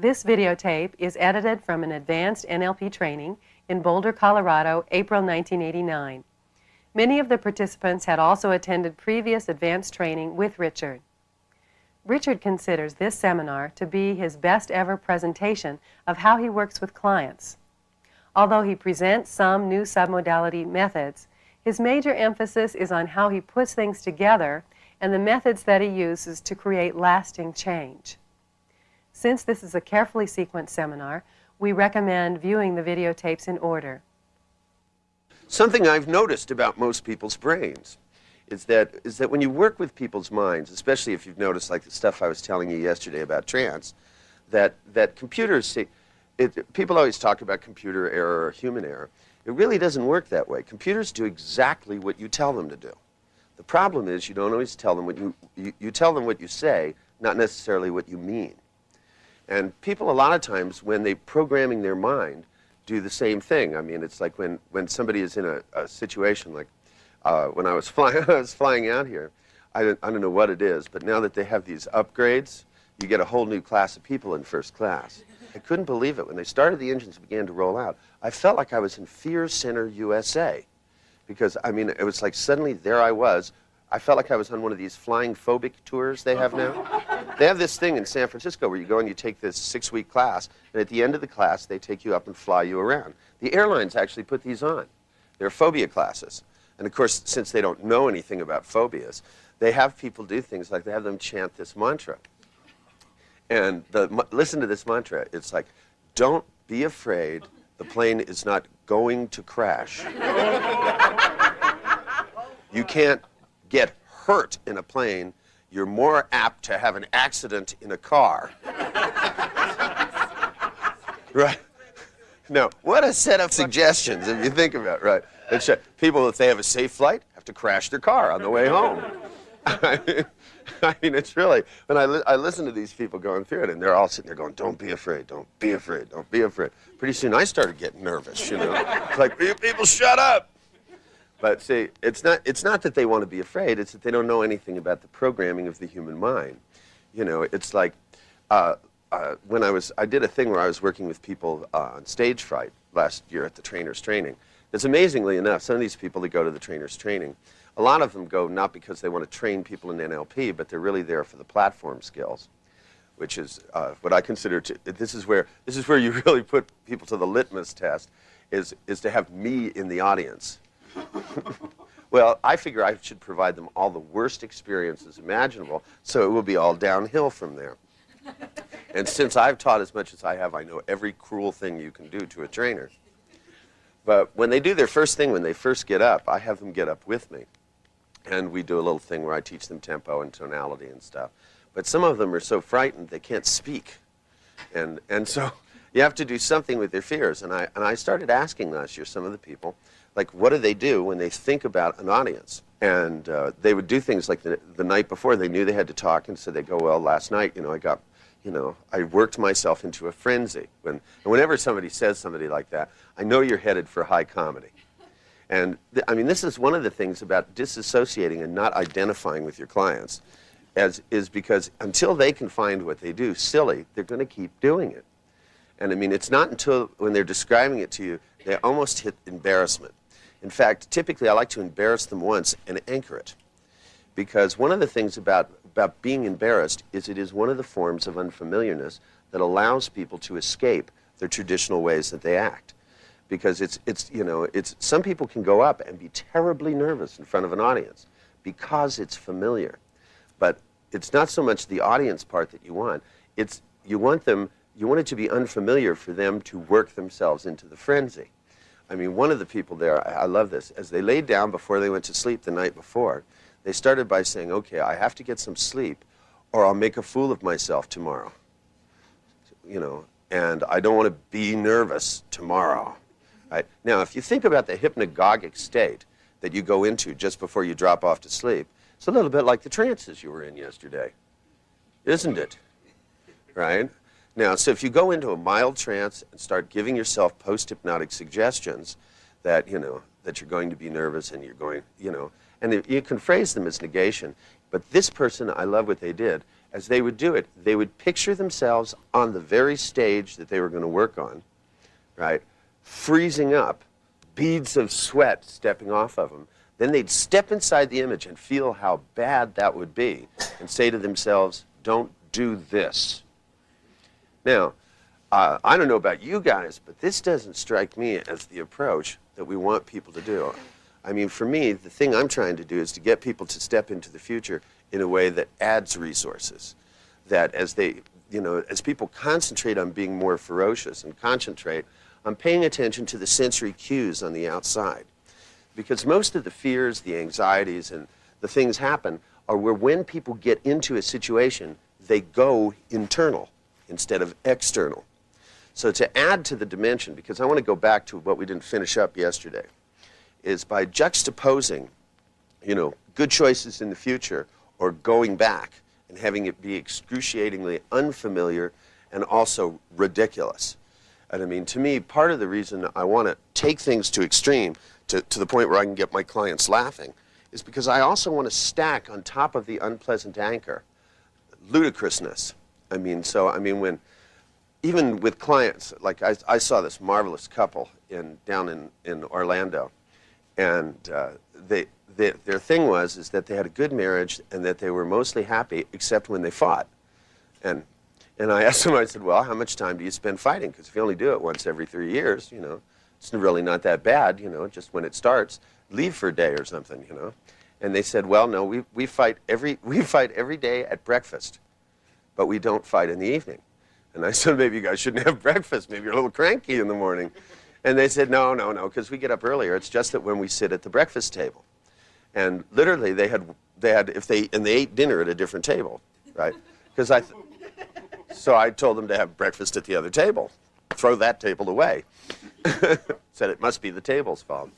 This videotape is edited from an advanced NLP training in Boulder, Colorado, April 1989. Many of the participants had also attended previous advanced training with Richard. Richard considers this seminar to be his best ever presentation of how he works with clients. Although he presents some new submodality methods, his major emphasis is on how he puts things together and the methods that he uses to create lasting change. Since this is a carefully sequenced seminar, we recommend viewing the videotapes in order. Something I've noticed about most people's brains is that when you work with people's minds, especially if you've noticed like the stuff I was telling you yesterday about trance, that computers see, people always talk about computer error or human error. It really doesn't work that way. Computers do exactly what you tell them to do. The problem is you don't always tell them what you tell them what you say, not necessarily what you mean. And people a lot of times when they're programming their mind do the same thing. I mean, it's like when somebody is in a situation like when I was flying out here, I don't know what it is, but now that they have these upgrades, you get a whole new class of people in first class. I couldn't believe it. When they started the engines and began to roll out, I felt like I was in Fear Center, USA. Because, I mean, it was like suddenly there I was. I felt like I was on one of these flying phobic tours they have now. They have this thing in San Francisco where you go and you take this 6-week class, and at the end of the class, they take you up and fly you around. The airlines actually put these on. They're phobia classes. And of course, since they don't know anything about phobias, they have people do things like they have them chant this mantra. And listen to this mantra. It's like, don't be afraid, the plane is not going to crash. You can't get hurt in a plane. You're more apt to have an accident in a car. Right? Now, what a set of suggestions if you think about it, right? People, if they have a safe flight, have to crash their car on the way home. I mean, it's really, when I listen to these people going through it, and they're all sitting there going, don't be afraid, don't be afraid, don't be afraid. Pretty soon I started getting nervous, you know. It's like, you people shut up. But see, it's not that they want to be afraid, it's that they don't know anything about the programming of the human mind. You know, it's like, when I did a thing where I was working with people on stage fright last year at the trainer's training. It's amazingly enough, some of these people that go to the trainer's training, a lot of them go not because they want to train people in NLP, but they're really there for the platform skills, which is what I consider this is where you really put people to the litmus test, is to have me in the audience. Well, I figure I should provide them all the worst experiences imaginable, so it will be all downhill from there. And since I've taught as much as I have, I know every cruel thing you can do to a trainer. But when they do their first thing, when they first get up, I have them get up with me. And we do a little thing where I teach them tempo and tonality and stuff. But some of them are so frightened they can't speak. And so you have to do something with their fears. And I started asking last year some of the people, like, what do they do when they think about an audience? And they would do things like the night before, they knew they had to talk, and so they go, well, last night, I worked myself into a frenzy. And whenever somebody says somebody like that, I know you're headed for high comedy. And I mean, this is one of the things about disassociating and not identifying with your clients, is because until they can find what they do silly, they're going to keep doing it. And I mean, it's not until when they're describing it to you, they almost hit embarrassment. In fact, typically I like to embarrass them once and anchor it. Because one of the things about being embarrassed is it is one of the forms of unfamiliarness that allows people to escape their traditional ways that they act. Because some people can go up and be terribly nervous in front of an audience because it's familiar. But it's not so much the audience part that you want. You want it to be unfamiliar for them to work themselves into the frenzy. I mean, one of the people there, I love this, as they laid down before they went to sleep the night before, they started by saying, okay, I have to get some sleep or I'll make a fool of myself tomorrow. You know, and I don't want to be nervous tomorrow. Right? Now, if you think about the hypnagogic state that you go into just before you drop off to sleep, it's a little bit like the trances you were in yesterday, isn't it? Right? Now, so if you go into a mild trance and start giving yourself post-hypnotic suggestions that, that you're going to be nervous and you're going, and you can phrase them as negation, but this person, I love what they did. as they would do it, they would picture themselves on the very stage that they were going to work on, right? Freezing up, beads of sweat stepping off of them. Then they'd step inside the image and feel how bad that would be and say to themselves, don't do this. Now, I don't know about you guys, but this doesn't strike me as the approach that we want people to do. I mean, for me, the thing I'm trying to do is to get people to step into the future in a way that adds resources. That as they, as people concentrate on being more ferocious and concentrate on paying attention to the sensory cues on the outside. Because most of the fears, the anxieties, and the things happen are where when people get into a situation, they go internal instead of external. So to add to the dimension, because I want to go back to what we didn't finish up yesterday, is by juxtaposing, good choices in the future or going back and having it be excruciatingly unfamiliar and also ridiculous. And I mean, to me, part of the reason I want to take things to extreme, to the point where I can get my clients laughing, is because I also want to stack on top of the unpleasant anchor ludicrousness. When even with clients, like I saw this marvelous couple down in Orlando, and their thing is that they had a good marriage and that they were mostly happy except when they fought. And I asked them, I said, well, how much time do you spend fighting? Because if you only do it once every 3 years, it's really not that bad, just when it starts, leave for a day or something, And they said, well, no, we fight every day at breakfast, but we don't fight in the evening. And I said, maybe you guys shouldn't have breakfast. Maybe you're a little cranky in the morning. And they said, no, because we get up earlier. It's just that when we sit at the breakfast table. And literally, they ate dinner at a different table, right? So I told them to have breakfast at the other table. Throw that table away. Said it must be the table's fault.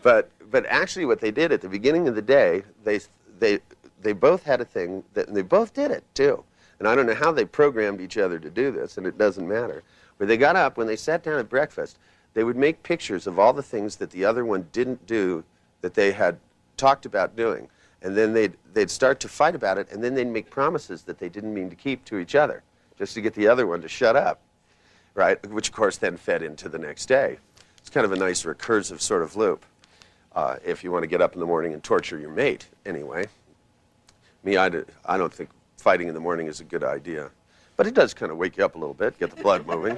But actually what they did at the beginning of the day, they both had a thing, and they both did it too. And I don't know how they programmed each other to do this, and it doesn't matter. But they got up, when they sat down at breakfast, they would make pictures of all the things that the other one didn't do that they had talked about doing. And then they'd start to fight about it, and then they'd make promises that they didn't mean to keep to each other, just to get the other one to shut up, right? Which, of course, then fed into the next day. It's kind of a nice recursive sort of loop, if you want to get up in the morning and torture your mate, anyway. I don't think fighting in the morning is a good idea. But it does kind of wake you up a little bit, get the blood moving.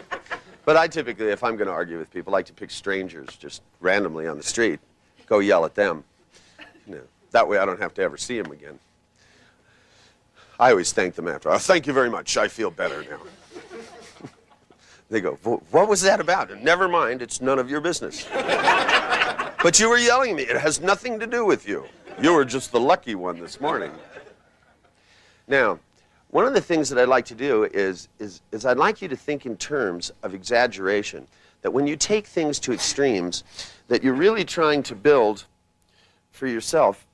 But I typically, if I'm going to argue with people, like to pick strangers just randomly on the street, go yell at them. That way I don't have to ever see them again. I always thank them after. Oh, thank you very much. I feel better now. They go, what was that about? And never mind, it's none of your business. But you were yelling at me. It has nothing to do with you. You were just the lucky one this morning. Now, one of the things that I'd like to do is I'd like you to think in terms of exaggeration. That when you take things to extremes, that you're really trying to build for yourself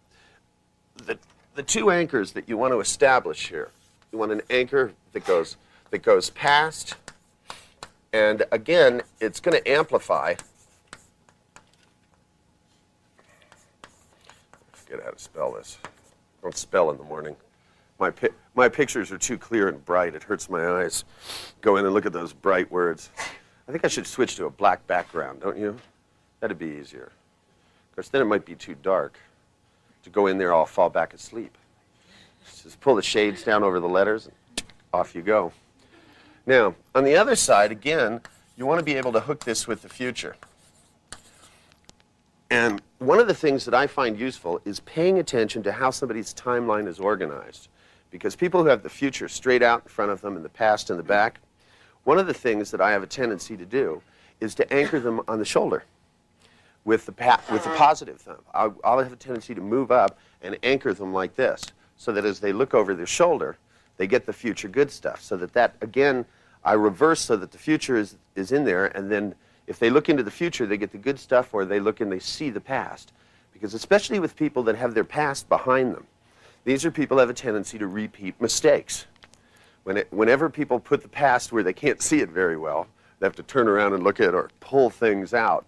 the two anchors that you want to establish here. You want an anchor that goes past, and again, it's going to amplify. I forget how to spell this. I don't spell in the morning. My pictures are too clear and bright. It hurts my eyes. Go in and look at those bright words. I think I should switch to a black background, don't you? That'd be easier. Of course, then it might be too dark. To go in there, I'll fall back asleep. Just pull the shades down over the letters, and off you go. Now, on the other side, again, you want to be able to hook this with the future. And one of the things that I find useful is paying attention to how somebody's timeline is organized. Because people who have the future straight out in front of them and the past in the back, one of the things that I have a tendency to do is to anchor them on the shoulder with the positive thumb. I'll have a tendency to move up and anchor them like this, so that as they look over their shoulder, they get the future good stuff. So that again, I reverse so that the future is in there, and then if they look into the future, they get the good stuff, or they look and they see the past. Because especially with people that have their past behind them, these are people that have a tendency to repeat mistakes. Whenever people put the past where they can't see it very well, they have to turn around and look at it or pull things out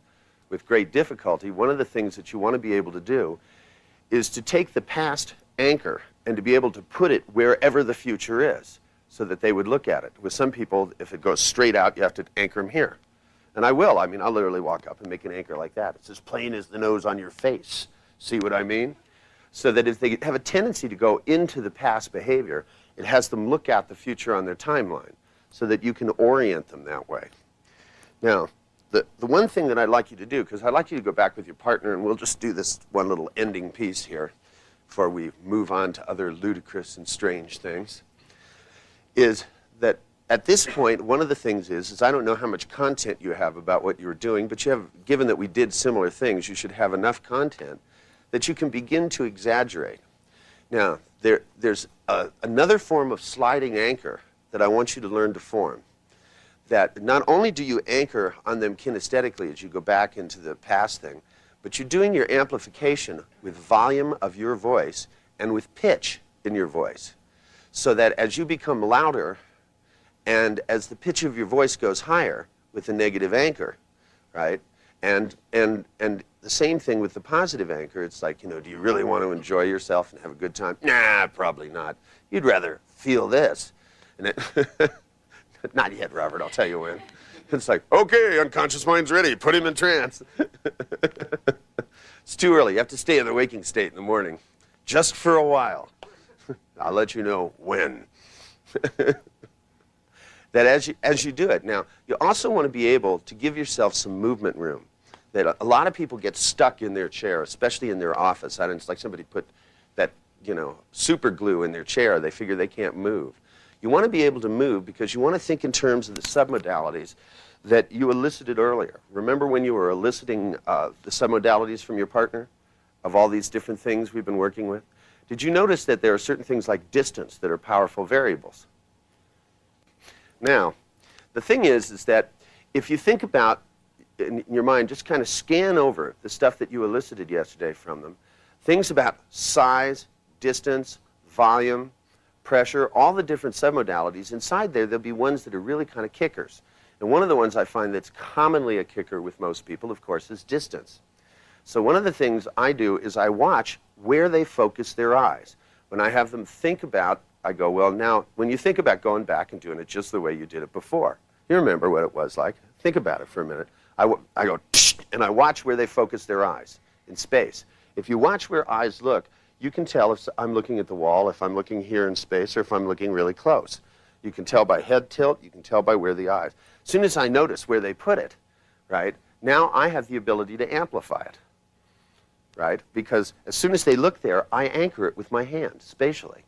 with great difficulty. One of the things that you want to be able to do is to take the past anchor and to be able to put it wherever the future is so that they would look at it. With some people, if it goes straight out, you have to anchor them here. And I will. I mean, I'll literally walk up and make an anchor like that. It's as plain as the nose on your face. See what I mean? So that if they have a tendency to go into the past behavior, it has them look at the future on their timeline so that you can orient them that way. Now, the one thing that I'd like you to do, because I'd like you to go back with your partner, and we'll just do this one little ending piece here before we move on to other ludicrous and strange things, is that at this point, one of the things is I don't know how much content you have about what you're doing, but you have, given that we did similar things, you should have enough content that you can begin to exaggerate. Now, there's another form of sliding anchor that I want you to learn to form. That not only do you anchor on them kinesthetically as you go back into the past thing, but you're doing your amplification with volume of your voice and with pitch in your voice. So that as you become louder and as the pitch of your voice goes higher with the negative anchor, right? And the same thing with the positive anchor. It's like, do you really want to enjoy yourself and have a good time? Nah, probably not. You'd rather feel this. And it not yet, Robert, I'll tell you when. It's like, okay, unconscious mind's ready. Put him in trance. It's too early. You have to stay in the waking state in the morning. Just for a while. I'll let you know when. That as you do it. Now, you also want to be able to give yourself some movement room. That a lot of people get stuck in their chair, especially in their office. It's like somebody put that, super glue in their chair. They figure they can't move. You want to be able to move because you want to think in terms of the submodalities that you elicited earlier. Remember when you were eliciting the submodalities from your partner of all these different things we've been working with? Did you notice that there are certain things like distance that are powerful variables? Now, the thing is that if you think about, in your mind, just kind of scan over the stuff that you elicited yesterday from them, things about size, distance, volume, pressure, all the different submodalities, inside there'll be ones that are really kind of kickers. And one of the ones I find that's commonly a kicker with most people, of course, is distance. So one of the things I do is I watch where they focus their eyes. When I have them think about, I go, well, now, when you think about going back and doing it just the way you did it before, you remember what it was like. Think about it for a minute. I go, and I watch where they focus their eyes in space. If you watch where eyes look, you can tell if I'm looking at the wall, if I'm looking here in space, or if I'm looking really close. You can tell by head tilt, you can tell by where the eyes. As soon as I notice where they put it, right, now I have the ability to amplify it, right? Because as soon as they look there, I anchor it with my hand, spatially,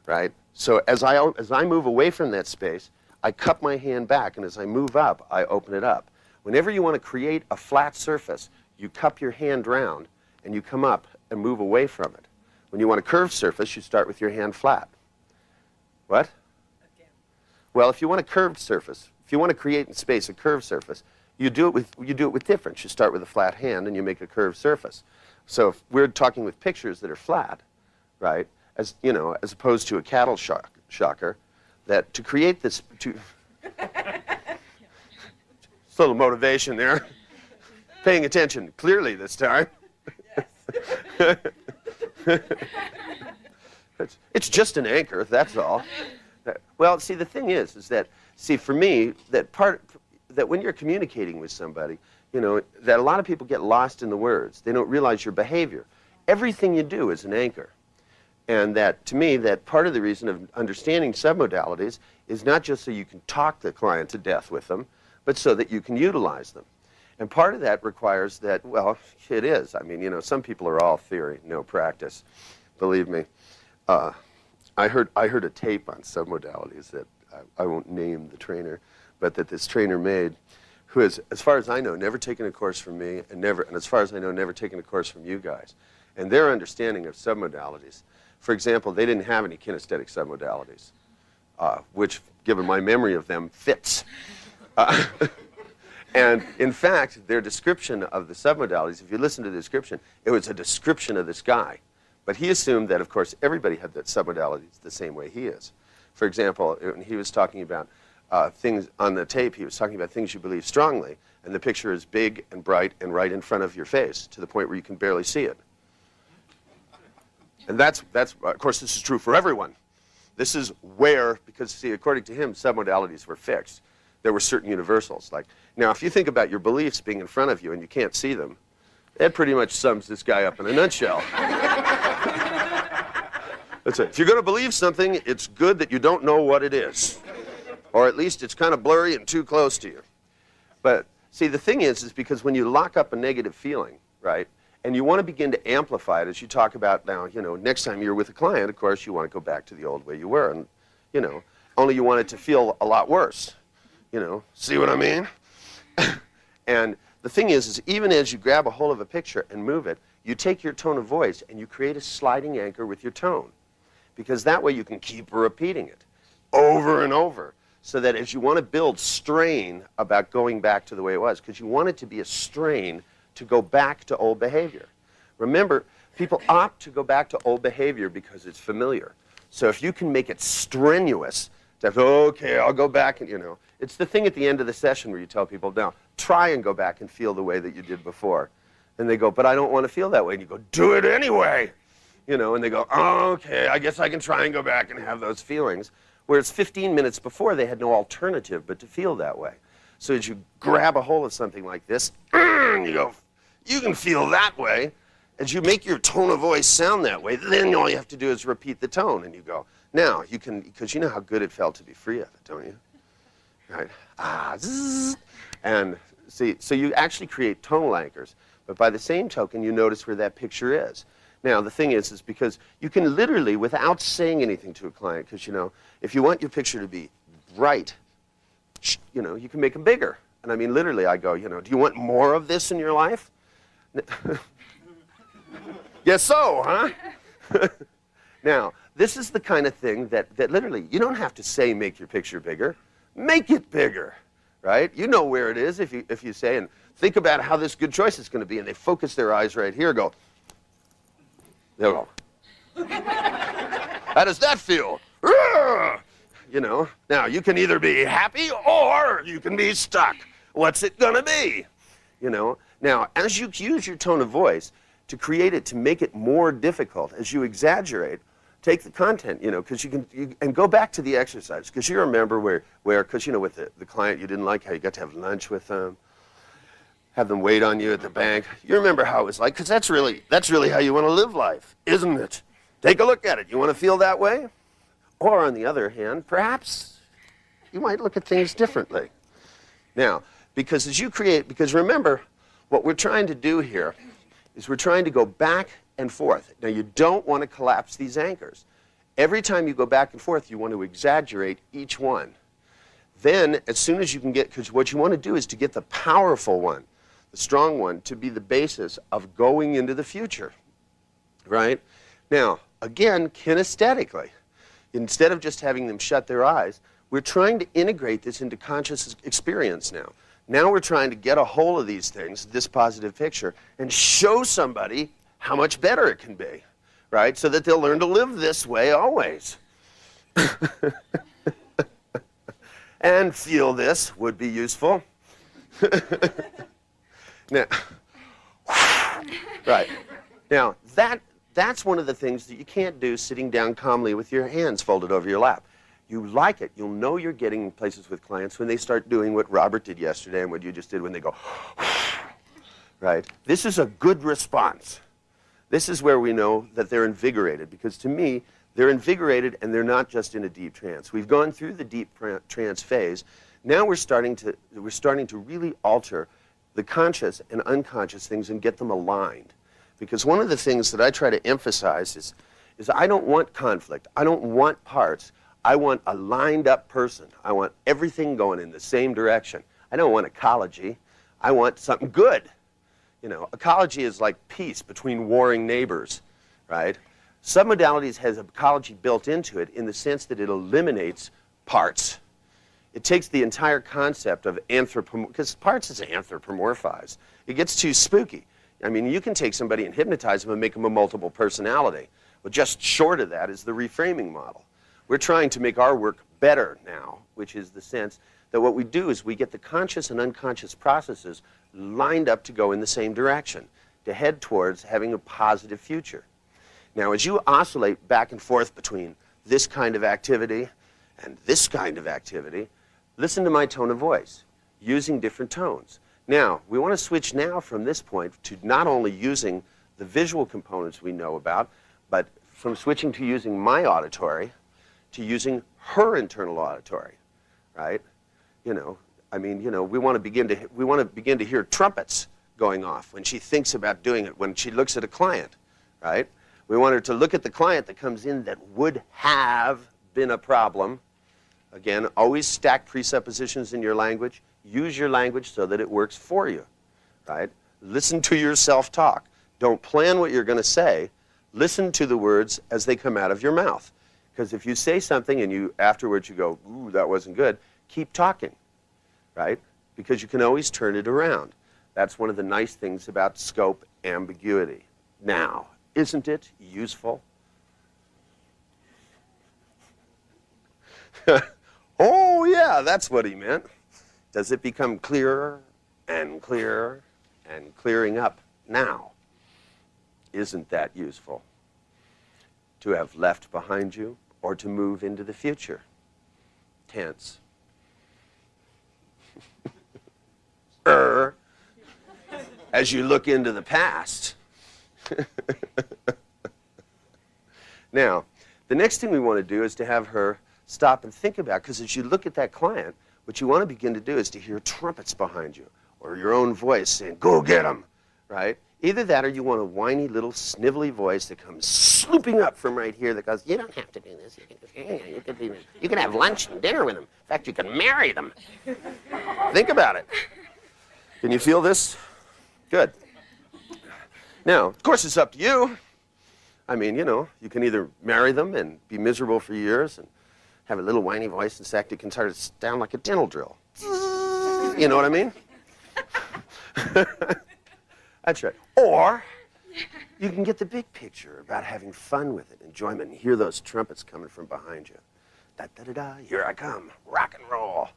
right? So as I move away from that space, I cup my hand back, and as I move up, I open it up. Whenever you want to create a flat surface, you cup your hand round, and you come up and move away from it. When you want a curved surface, you start with your hand flat. What? Again. Well, if you want a curved surface, if you want to create in space a curved surface, you do it with difference. You start with a flat hand and you make a curved surface. So if we're talking with pictures that are flat, right? As opposed to a cattle shocker, that to create this, a little motivation there. Paying attention clearly this time. Yes. It's just an anchor, that's all. Well, see, the thing is that, for me, that when you're communicating with somebody, that a lot of people get lost in the words. They don't realize your behavior. Everything you do is an anchor. And that, to me, that part of the reason of understanding submodalities is not just so you can talk the client to death with them, but so that you can utilize them. And part of that requires that, well, it is. I mean, some people are all theory, no practice. Believe me. I heard a tape on submodalities that I won't name the trainer, but that this trainer made, who has, as far as I know, never taken a course from me, and as far as I know, never taken a course from you guys. And their understanding of submodalities, for example, they didn't have any kinesthetic submodalities, which, given my memory of them, fits. And in fact, their description of the submodalities, if you listen to the description, it was a description of this guy. But he assumed that, of course, everybody had that submodalities the same way he is. For example, when he was talking about things on the tape, he was talking about things you believe strongly, and the picture is big and bright and right in front of your face, to the point where you can barely see it. And that's of course, this is true for everyone. This is where, because see, according to him, submodalities were fixed. There were certain universals. Like, now, if you think about your beliefs being in front of you and you can't see them, that pretty much sums this guy up in a nutshell. That's it. If you're going to believe something, it's good that you don't know what it is. Or at least it's kind of blurry and too close to you. But see, the thing is because when you lock up a negative feeling, right, and you want to begin to amplify it, as you talk about now, next time you're with a client, of course, you want to go back to the old way you were. And, only you want it to feel a lot worse. See what I mean? And the thing is even as you grab a hold of a picture and move it, you take your tone of voice and you create a sliding anchor with your tone. Because that way you can keep repeating it over and over. So that as you want to build strain about going back to the way it was, because you want it to be a strain to go back to old behavior. Remember, people opt to go back to old behavior because it's familiar. So if you can make it strenuous, that, okay, I'll go back and, it's the thing at the end of the session where you tell people, now, try and go back and feel the way that you did before. And they go, but I don't want to feel that way. And you go, do it anyway. And they go, oh, okay, I guess I can try and go back and have those feelings. Whereas 15 minutes before, they had no alternative but to feel that way. So as you grab a hold of something like this, you go, you can feel that way. As you make your tone of voice sound that way, then all you have to do is repeat the tone. And you go, now, you can, because you know how good it felt to be free of it, don't you? Right? Zzz. And see, so you actually create tonal anchors. But by the same token, you notice where that picture is. Now, the thing is because you can literally, without saying anything to a client, because, if you want your picture to be bright, you can make them bigger. And I mean, literally, I go, do you want more of this in your life? Guess so, huh? Now, this is the kind of thing that literally, you don't have to say make your picture bigger. Make it bigger, right? You know where it is if you say, and think about how this good choice is going to be, and they focus their eyes right here, go, they'll go. How does that feel? Now you can either be happy or you can be stuck. What's it gonna be? Now as you use your tone of voice to create it, to make it more difficult, as you exaggerate, take the content, because and go back to the exercise, because you remember where because with the client you didn't like how you got to have lunch with them, have them wait on you at the bank. You remember how it was like, because that's really how you want to live life, isn't it? Take a look at it. You want to feel that way? Or on the other hand, perhaps you might look at things differently. Now, because remember, what we're trying to do here is we're trying to go back and forth. Now, you don't want to collapse these anchors. Every time you go back and forth, you want to exaggerate each one. Then, as soon as you can because what you want to do is to get the powerful one, the strong one, to be the basis of going into the future, right? Now, again, kinesthetically, instead of just having them shut their eyes, we're trying to integrate this into conscious experience now. Now we're trying to get a hold of these things, this positive picture, and show somebody how much better it can be, right? So that they'll learn to live this way always. And feel this would be useful. Now, right. Now, that's one of the things that you can't do sitting down calmly with your hands folded over your lap. You like it. You'll know you're getting places with clients when they start doing what Robert did yesterday and what you just did when they go, right? This is a good response. This is where we know that they're invigorated, because to me, they're invigorated and they're not just in a deep trance. We've gone through the deep trance phase. Now we're starting to really alter the conscious and unconscious things and get them aligned. Because one of the things that I try to emphasize is I don't want conflict. I don't want parts. I want a lined up person. I want everything going in the same direction. I don't want ecology. I want something good. Ecology is like peace between warring neighbors, right? Submodalities has ecology built into it in the sense that it eliminates parts. It takes the entire concept of because parts is anthropomorphized. It gets too spooky. I mean, you can take somebody and hypnotize them and make them a multiple personality. Well, just short of that is the reframing model. We're trying to make our work better now, which is the sense that what we do is we get the conscious and unconscious processes lined up to go in the same direction, to head towards having a positive future. Now, as you oscillate back and forth between this kind of activity and this kind of activity, listen to my tone of voice, using different tones. Now, we want to switch now from this point to not only using the visual components we know about, but from switching to using my auditory to using her internal auditory, right? You know, I mean, you know, we want to begin to hear trumpets going off when she thinks about doing it, when she looks at a client, right? We want her to look at the client that comes in that would have been a problem. Again, always stack presuppositions in your language. Use your language so that it works for you, right? Listen to yourself talk. Don't plan what you're going to say. Listen to the words as they come out of your mouth. Because if you say something and afterwards you go, ooh, that wasn't good, keep talking, right? Because you can always turn it around. That's one of the nice things about scope ambiguity. Now, isn't it useful? Oh, yeah, that's what he meant. Does it become clearer and clearer and clearing up now? Isn't that useful? To have left behind you or to move into the future? Tense. As you look into the past. Now, the next thing we want to do is to have her stop and think about, because as you look at that client, what you want to begin to do is to hear trumpets behind you, or your own voice saying, go get them, right? Either that or you want a whiny little snivelly voice that comes swooping up from right here that goes, you don't have to do this. You can have lunch and dinner with them. In fact, you can marry them. Think about it. Can you feel this? Good. Now, of course, it's up to you. I mean, you know, you can either marry them and be miserable for years and have a little whiny voice. In fact, it can start to sound like a dental drill. You know what I mean? That's right. Or you can get the big picture about having fun with it, enjoyment, and hear those trumpets coming from behind you. Da-da-da-da, here I come, rock and roll.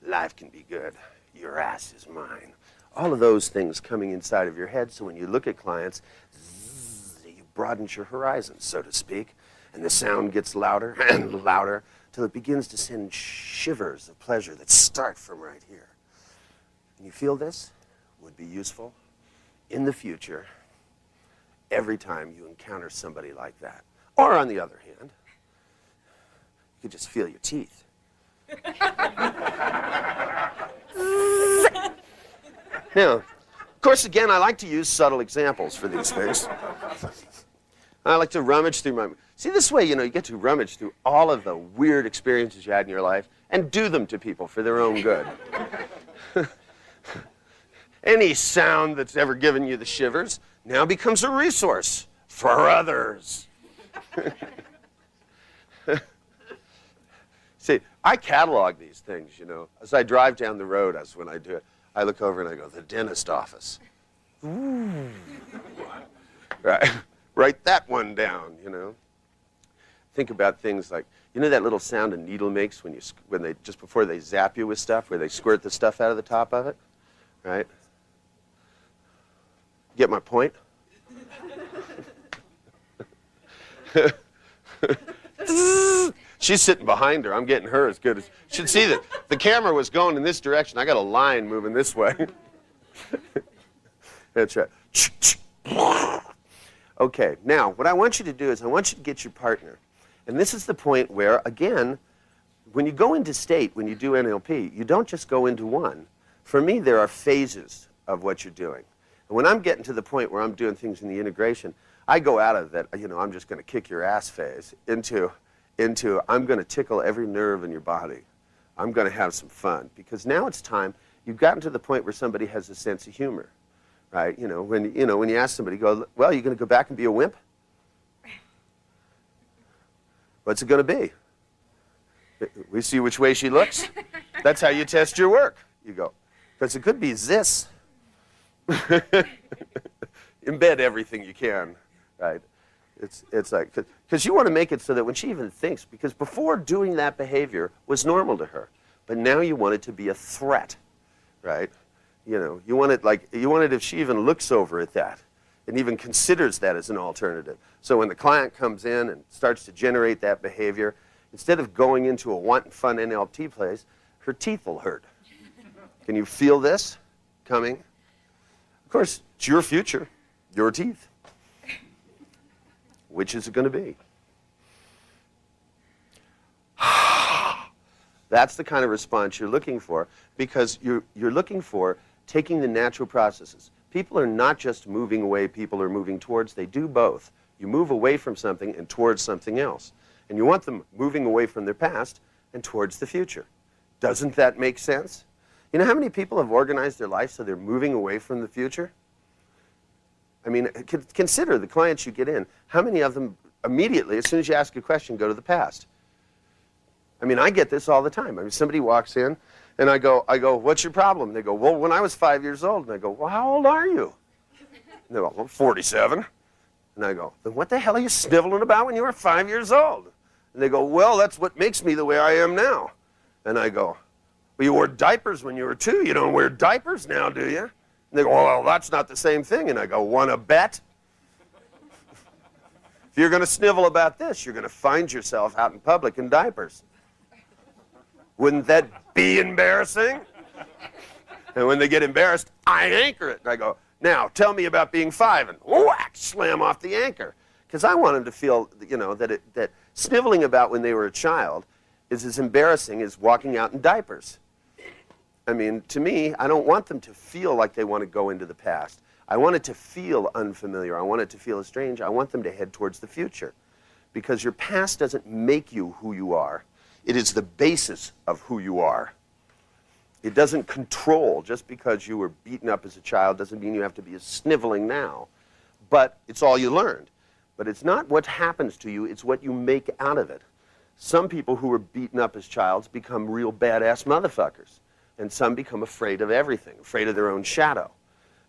Life can be good. Your ass is mine. All of those things coming inside of your head, so when you look at clients, you broaden your horizons, so to speak, and the sound gets louder and louder till it begins to send shivers of pleasure that start from right here. And you feel this would be useful in the future every time you encounter somebody like that. Or on the other hand, you could just feel your teeth. Now, of course, again, I like to use subtle examples for these things. I like to rummage through my... See, this way, you know, you get to rummage through all of the weird experiences you had in your life and do them to people for their own good. Any sound that's ever given you the shivers now becomes a resource for others. See, I catalog these things, you know. As I drive down the road, as when I do it, I look over and I go, the dentist office. Ooh. Right. Write that one down, you know. Think about things like, you know that little sound a needle makes when they just before they zap you with stuff, where they squirt the stuff out of the top of it, right? Get my point? She's sitting behind her. I'm getting her as good as... You should see that the camera was going in this direction. I got a line moving this way. That's right. Okay, now, what I want you to do is I want you to get your partner. And this is the point where, again, when you go into state, when you do NLP, you don't just go into one. For me, there are phases of what you're doing. And when I'm getting to the point where I'm doing things in the integration, I go out of that, you know, I'm just going to kick your ass phase into I'm going to tickle every nerve in your body. I'm going to have some fun. Because now it's time, you've gotten to the point where somebody has a sense of humor, right? You know, when you ask somebody, go, well, you're going to go back and be a wimp? What's it going to be? We see which way she looks. That's how you test your work. You go, because it could be this. Embed everything you can, right? It's like, because you want to make it so that when she even thinks, because before doing that behavior was normal to her, but now you want it to be a threat, right? You know, you want it if she even looks over at that, and even considers that as an alternative. So when the client comes in and starts to generate that behavior, instead of going into a want and fun NLP place, her teeth will hurt. Can you feel this coming? Of course, it's your future, your teeth. Which is it going to be? That's the kind of response you're looking for, because you're looking for taking the natural processes. People are not just moving away, people are moving towards. They do both. You move away from something and towards something else. And you want them moving away from their past and towards the future. Doesn't that make sense? You know how many people have organized their life so they're moving away from the future? I mean, consider the clients you get in. How many of them immediately, as soon as you ask a question, go to the past? I mean, I get this all the time. I mean, somebody walks in, and I go, what's your problem? They go, well, when I was 5 years old. And I go, well, how old are you? And they go, well, 47. And I go, then what the hell are you sniveling about when you were 5 years old? And they go, well, that's what makes me the way I am now. And I go, well, you wore diapers when you were 2. You don't wear diapers now, do you? And they go, well, that's not the same thing. And I go, wanna bet? If you're going to snivel about this, you're going to find yourself out in public in diapers. Wouldn't that be embarrassing? And when they get embarrassed, I anchor it. And I go, now, tell me about being 5. And whack, slam off the anchor. Because I want them to feel, you know, that sniveling about when they were a child is as embarrassing as walking out in diapers. I mean, to me, I don't want them to feel like they want to go into the past. I want it to feel unfamiliar. I want it to feel strange. I want them to head towards the future. Because your past doesn't make you who you are. It is the basis of who you are. It doesn't control. Just because you were beaten up as a child doesn't mean you have to be sniveling now. But it's all you learned. But it's not what happens to you, it's what you make out of it. Some people who were beaten up as childs become real badass motherfuckers. And some become afraid of everything, afraid of their own shadow,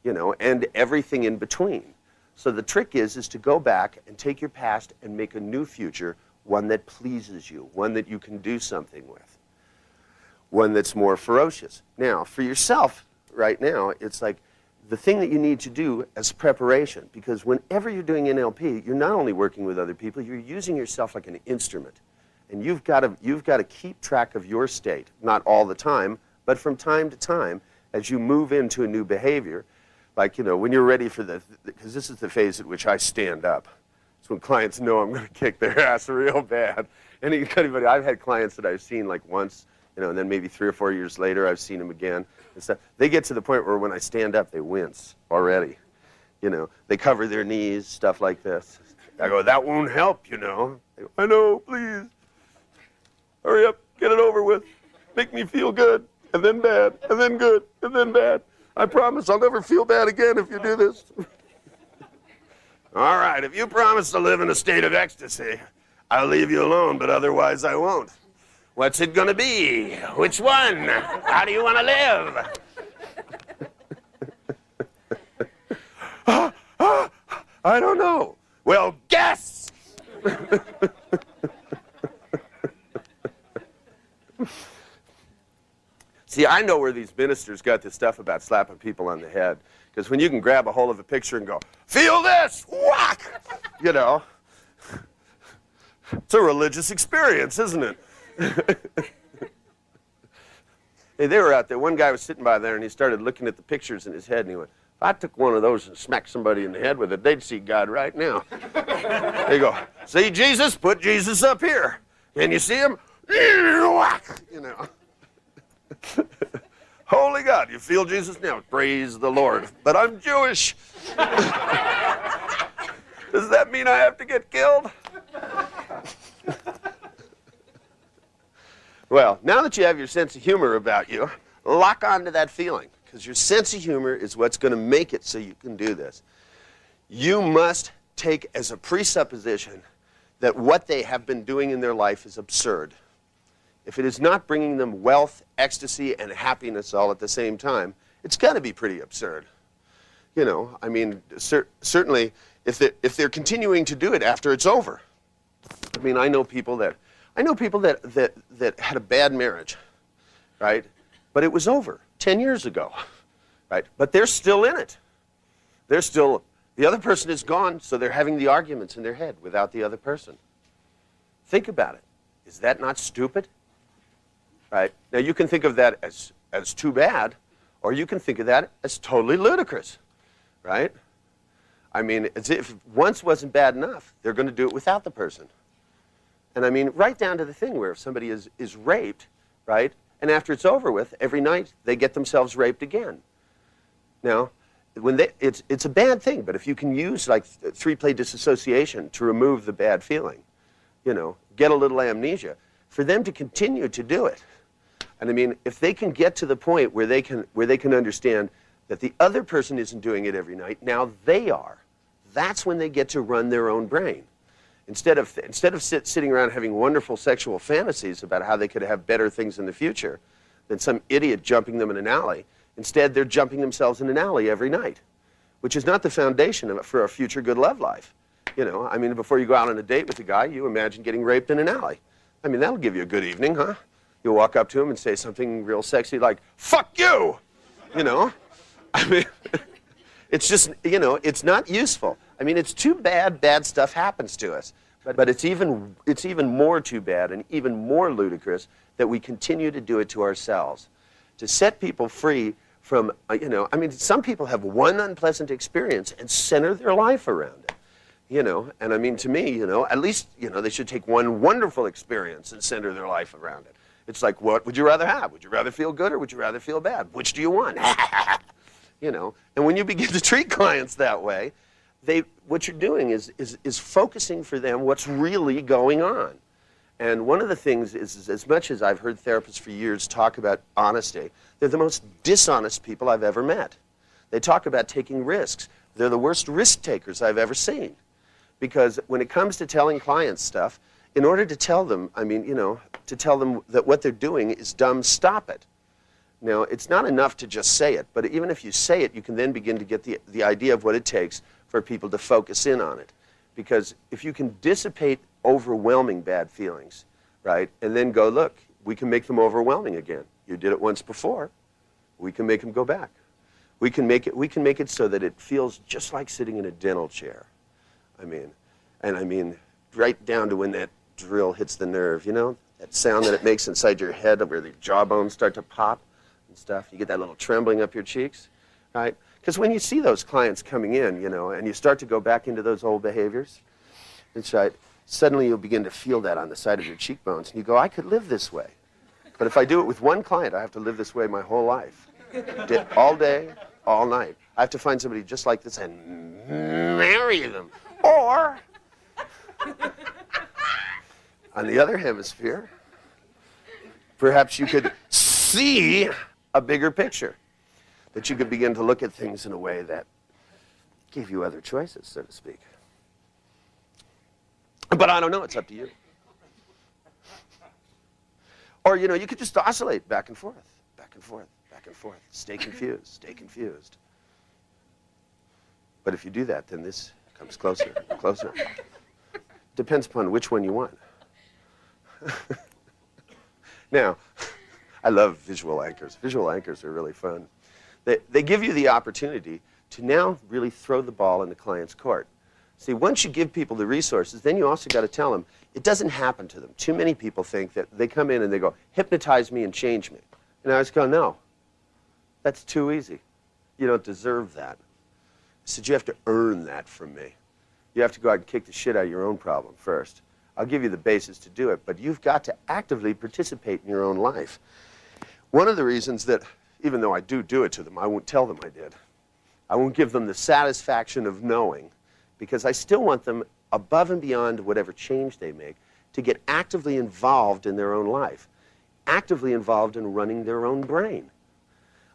you know, and everything in between. So the trick is to go back and take your past and make a new future, one that pleases you, one that you can do something with, one that's more ferocious. Now, for yourself right now, it's like the thing that you need to do as preparation, because whenever you're doing NLP, you're not only working with other people, you're using yourself like an instrument. And you've got to keep track of your state, not all the time, but from time to time, as you move into a new behavior, like, you know, when you're ready for because this is the phase at which I stand up. It's when clients know I'm going to kick their ass real bad. Anybody, I've had clients that I've seen like once, you know, and then maybe 3 or 4 years later, I've seen them again. And stuff. They get to the point where when I stand up, they wince already. You know, they cover their knees, stuff like this. I go, that won't help, you know. They go, I know, please. Hurry up, get it over with. Make me feel good. And then bad, and then good, and then bad. I promise I'll never feel bad again if you do this. All right, if you promise to live in a state of ecstasy, I'll leave you alone, but otherwise I won't. What's it gonna be? Which one? How do you want to live? I don't know. Well, guess! See, I know where these ministers got this stuff about slapping people on the head. Because when you can grab a hold of a picture and go, feel this, whack, you know. It's a religious experience, isn't it? Hey, they were out there. One guy was sitting by there, and he started looking at the pictures in his head, and he went, if I took one of those and smacked somebody in the head with it, they'd see God right now. They go, see Jesus? Put Jesus up here. Can you see him? Whack, you know. Holy God, you feel Jesus now? Praise the Lord. But I'm Jewish. Does that mean I have to get killed? Well, now that you have your sense of humor about you, lock on to that feeling, because your sense of humor is what's going to make it so you can do this. You must take as a presupposition that what they have been doing in their life is absurd. If it is not bringing them wealth, ecstasy, and happiness all at the same time, it's got to be pretty absurd. You know, I mean, certainly if they're continuing to do it after it's over. I mean, I know people that had a bad marriage, right? But it was over 10 years ago, right? But they're still in it. They're still The other person is gone, so they're having the arguments in their head without the other person. Think about it. Is that not stupid? Right? Now, you can think of that as too bad, or you can think of that as totally ludicrous. Right? I mean, as if once wasn't bad enough, they're going to do it without the person. And I mean, right down to the thing where if somebody is raped, right, and after it's over with, every night they get themselves raped again. Now, it's a bad thing, but if you can use like 3-play disassociation to remove the bad feeling, you know, get a little amnesia, for them to continue to do it. And I mean, if they can get to the point where they can understand that the other person isn't doing it every night, now they are. That's when they get to run their own brain. Instead of sitting around having wonderful sexual fantasies about how they could have better things in the future than some idiot jumping them in an alley, instead they're jumping themselves in an alley every night, which is not the foundation for a future good love life. You know, I mean, before you go out on a date with a guy, you imagine getting raped in an alley. I mean, that'll give you a good evening, huh? You'll walk up to him and say something real sexy like, "Fuck you!" You know? I mean, it's just, you know, it's not useful. I mean, it's too bad stuff happens to us. But it's even more too bad and even more ludicrous that we continue to do it to ourselves. To set people free from, you know, I mean, some people have one unpleasant experience and center their life around it. You know, and I mean, to me, you know, at least, you know, they should take one wonderful experience and center their life around it. It's like, what would you rather have? Would you rather feel good or would you rather feel bad? Which do you want? You know, and when you begin to treat clients that way, what you're doing is focusing for them what's really going on. And one of the things is, as much as I've heard therapists for years talk about honesty, they're the most dishonest people I've ever met. They talk about taking risks. They're the worst risk takers I've ever seen. Because when it comes to telling clients stuff, in order to tell them, I mean, you know, to tell them that what they're doing is dumb, stop it. Now, it's not enough to just say it, but even if you say it, you can then begin to get the idea of what it takes for people to focus in on it. Because if you can dissipate overwhelming bad feelings, right, and then go, look, we can make them overwhelming again. You did it once before. We can make them go back. We can make it so that it feels just like sitting in a dental chair. I mean, right down to when that drill hits the nerve, you know, that sound that it makes inside your head where the jawbones start to pop and stuff. You get that little trembling up your cheeks, right? Because when you see those clients coming in, you know, and you start to go back into those old behaviors, it's right, suddenly you'll begin to feel that on the side of your cheekbones, and you go, I could live this way. But if I do it with one client, I have to live this way my whole life. All day, all night. I have to find somebody just like this and marry them. Or, on the other hemisphere, perhaps you could see a bigger picture. That you could begin to look at things in a way that gave you other choices, so to speak. But I don't know, it's up to you. Or, you know, you could just oscillate back and forth, back and forth, back and forth. Stay confused, stay confused. But if you do that, then this comes closer and closer. Depends upon which one you want. Now, I love visual anchors. Visual anchors are really fun. They give you the opportunity to now really throw the ball in the client's court. See, once you give people the resources, then you also got to tell them it doesn't happen to them. Too many people think that they come in and they go, hypnotize me and change me. And I just go, no, that's too easy. You don't deserve that. I said, you have to earn that from me. You have to go out and kick the shit out of your own problem first. I'll give you the basis to do it, but you've got to actively participate in your own life. One of the reasons that, even though I do it to them, I won't tell them I did. I won't give them the satisfaction of knowing, because I still want them, above and beyond whatever change they make, to get actively involved in their own life, actively involved in running their own brain.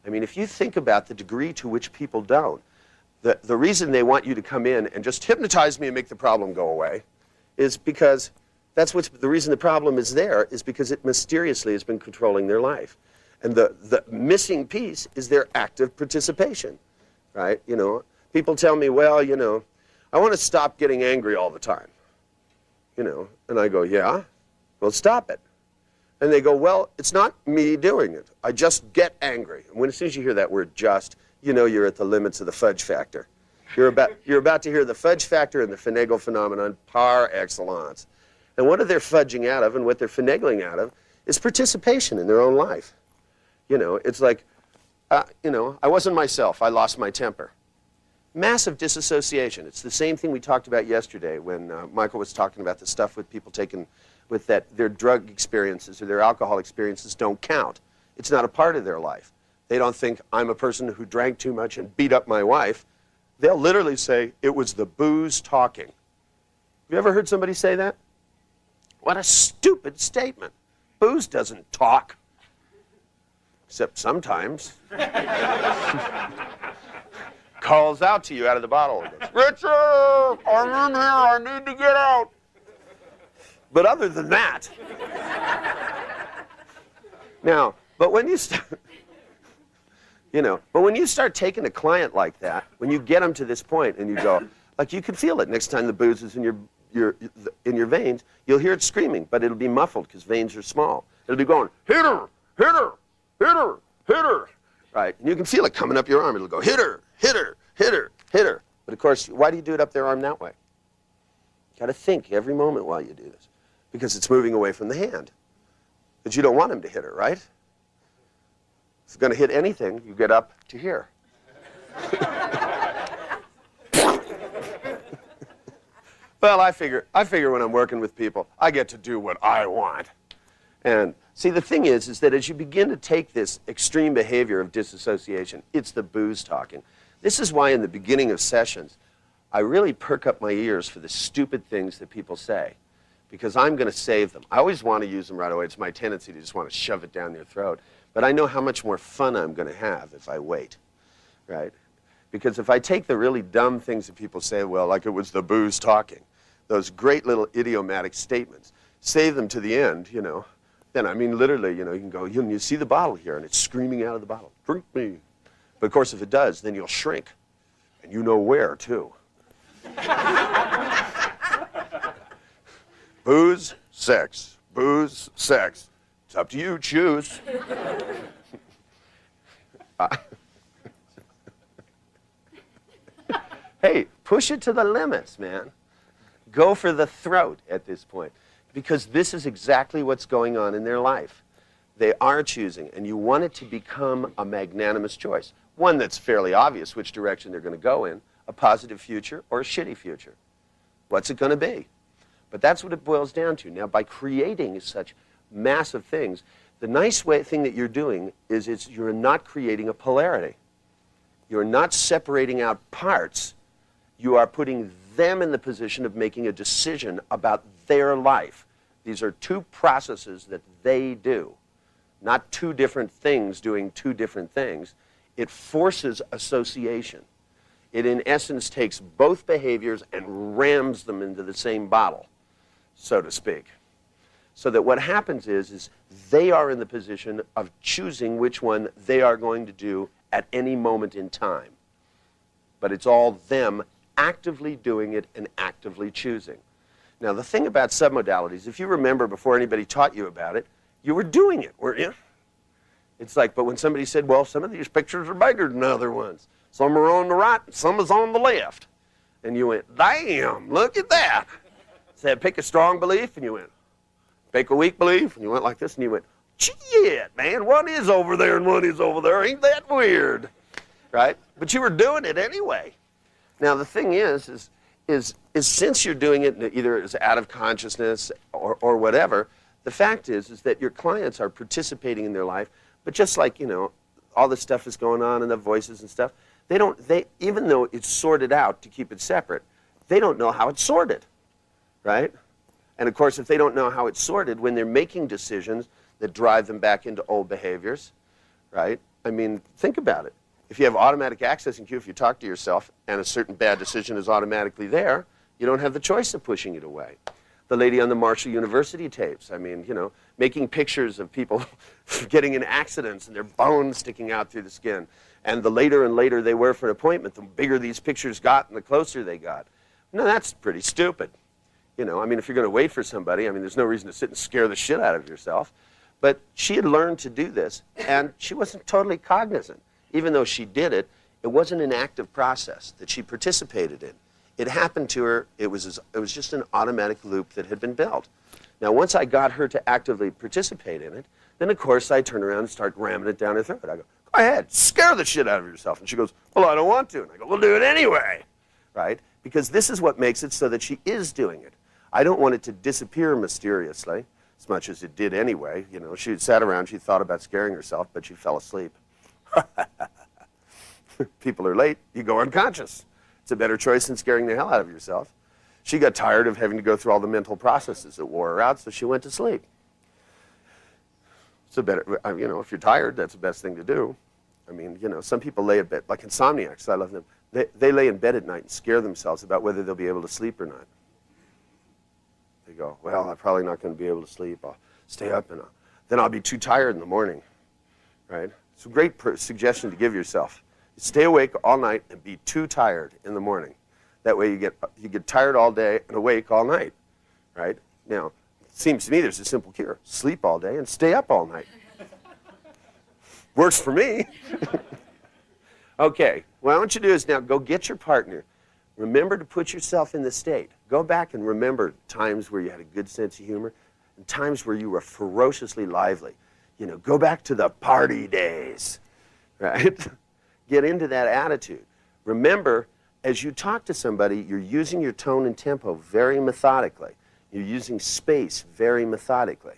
I mean, if you think about the degree to which people don't, the reason they want you to come in and just hypnotize me and make the problem go away is because that's what's the reason the problem is there, is because it mysteriously has been controlling their life. And the missing piece is their active participation, right? You know, people tell me, well, you know, I want to stop getting angry all the time, you know, and I go, yeah, well, stop it. And they go, well, it's not me doing it. I just get angry. And as soon as you hear that word just, you know you're at the limits of the fudge factor. You're about to hear the fudge factor and the finagle phenomenon par excellence. And what they're fudging out of and what they're finagling out of is participation in their own life. You know, it's like, I wasn't myself. I lost my temper. Massive disassociation. It's the same thing we talked about yesterday when Michael was talking about the stuff with people taking, with that their drug experiences or their alcohol experiences don't count. It's not a part of their life. They don't think, I'm a person who drank too much and beat up my wife. They'll literally say, it was the booze talking. Have you ever heard somebody say that? What a stupid statement. Booze doesn't talk. Except sometimes. Calls out to you out of the bottle and goes, Richard, I'm in here, I need to get out. But other than that, now, but when you start, but when you start taking a client like that, when you get them to this point and you go, like you can feel it next time the booze is in your veins, you'll hear it screaming, but it'll be muffled because veins are small. It'll be going, hit her, hit her, hit her, hit her, right? And you can feel it coming up your arm. It'll go, hit her, hit her, hit her, hit her. But of course, why do you do it up their arm that way? You got to think every moment while you do this because it's moving away from the hand. But you don't want him to hit her, right? If it's going to hit anything, you get up to here. Well, I figure when I'm working with people, I get to do what I want. And see, the thing is that as you begin to take this extreme behavior of disassociation, it's the booze talking. This is why in the beginning of sessions, I really perk up my ears for the stupid things that people say, because I'm going to save them. I always want to use them right away. It's my tendency to just want to shove it down their throat. But I know how much more fun I'm going to have if I wait, right? Because if I take the really dumb things that people say, well, like it was the booze talking, those great little idiomatic statements, save them to the end, then, I mean, literally, you can go, you see the bottle here, and it's screaming out of the bottle, drink me. But, of course, if it does, then you'll shrink, and you know where, too. Booze, sex. Booze, sex. It's up to you, choose. Hey, push it to the limits, man. Go for the throat at this point, because this is exactly what's going on in their life. They are choosing, and you want it to become a magnanimous choice, one that's fairly obvious which direction they're going to go in, a positive future or a shitty future. What's it going to be? But that's what it boils down to. Now, by creating such massive things, the nice thing that you're doing is you're not creating a polarity. You're not separating out parts. You are putting them in the position of making a decision about their life. These are two processes that they do, not two different things doing two different things. It forces association. It, in essence, takes both behaviors and rams them into the same bottle, so to speak. So that what happens is they are in the position of choosing which one they are going to do at any moment in time. But it's all them actively doing it and actively choosing. Now, the thing about submodalities, if you remember before anybody taught you about it, you were doing it, weren't you? It's like, but when somebody said, well, some of these pictures are bigger than other ones. Some are on the right, and some is on the left. And you went, damn, look at that. Said, pick a strong belief, and you went, pick a weak belief, and you went like this, and you went, shit, man, one is over there and one is over there. Ain't that weird? Right? But you were doing it anyway. Now, the thing is since you're doing it either as out of consciousness or whatever, the fact is that your clients are participating in their life, but just like, all this stuff is going on and the voices and stuff, even though it's sorted out to keep it separate, they don't know how it's sorted, right? And of course, if they don't know how it's sorted, when they're making decisions that drive them back into old behaviors, right? I mean, think about it. If you have automatic accessing queue, if you talk to yourself and a certain bad decision is automatically there, you don't have the choice of pushing it away. The lady on the Marshall University tapes, I mean, making pictures of people getting in accidents and their bones sticking out through the skin. And the later and later they were for an appointment, the bigger these pictures got and the closer they got. No, that's pretty stupid. I mean, if you're going to wait for somebody, I mean, there's no reason to sit and scare the shit out of yourself. But she had learned to do this, and she wasn't totally cognizant. Even though she did it, It wasn't an active process that she participated in. It happened to her. It was just an automatic loop that had been built. Now, once I got her to actively participate in it, then, of course, I turn around and start ramming it down her throat. I go, go ahead, scare the shit out of yourself. And she goes, well, I don't want to. And I go, well, do it anyway, right? Because this is what makes it so that she is doing it. I don't want it to disappear mysteriously, as much as it did anyway. You know, she sat around, she thought about scaring herself, but she fell asleep. People are late, you go unconscious. It's a better choice than scaring the hell out of yourself. She got tired of having to go through all the mental processes that wore her out, so she went to sleep. It's a better, you know, if you're tired, that's the best thing to do. I mean, you know, some people lay in bed, like insomniacs, I love them. They lay in bed at night and scare themselves about whether they'll be able to sleep or not. They go, well, I'm probably not going to be able to sleep. I'll stay up, and then I'll be too tired in the morning, right? It's a great suggestion to give yourself. Stay awake all night and be too tired in the morning. That way you get tired all day and awake all night, right? Now, it seems to me there's a simple cure. Sleep all day and stay up all night. Works for me. Okay, what I want you to do is now go get your partner. Remember to put yourself in the state. Go back and remember times where you had a good sense of humor and times where you were ferociously lively. You know, go back to the party days, right? Get into that attitude. Remember, as you talk to somebody, you're using your tone and tempo very methodically. You're using space very methodically.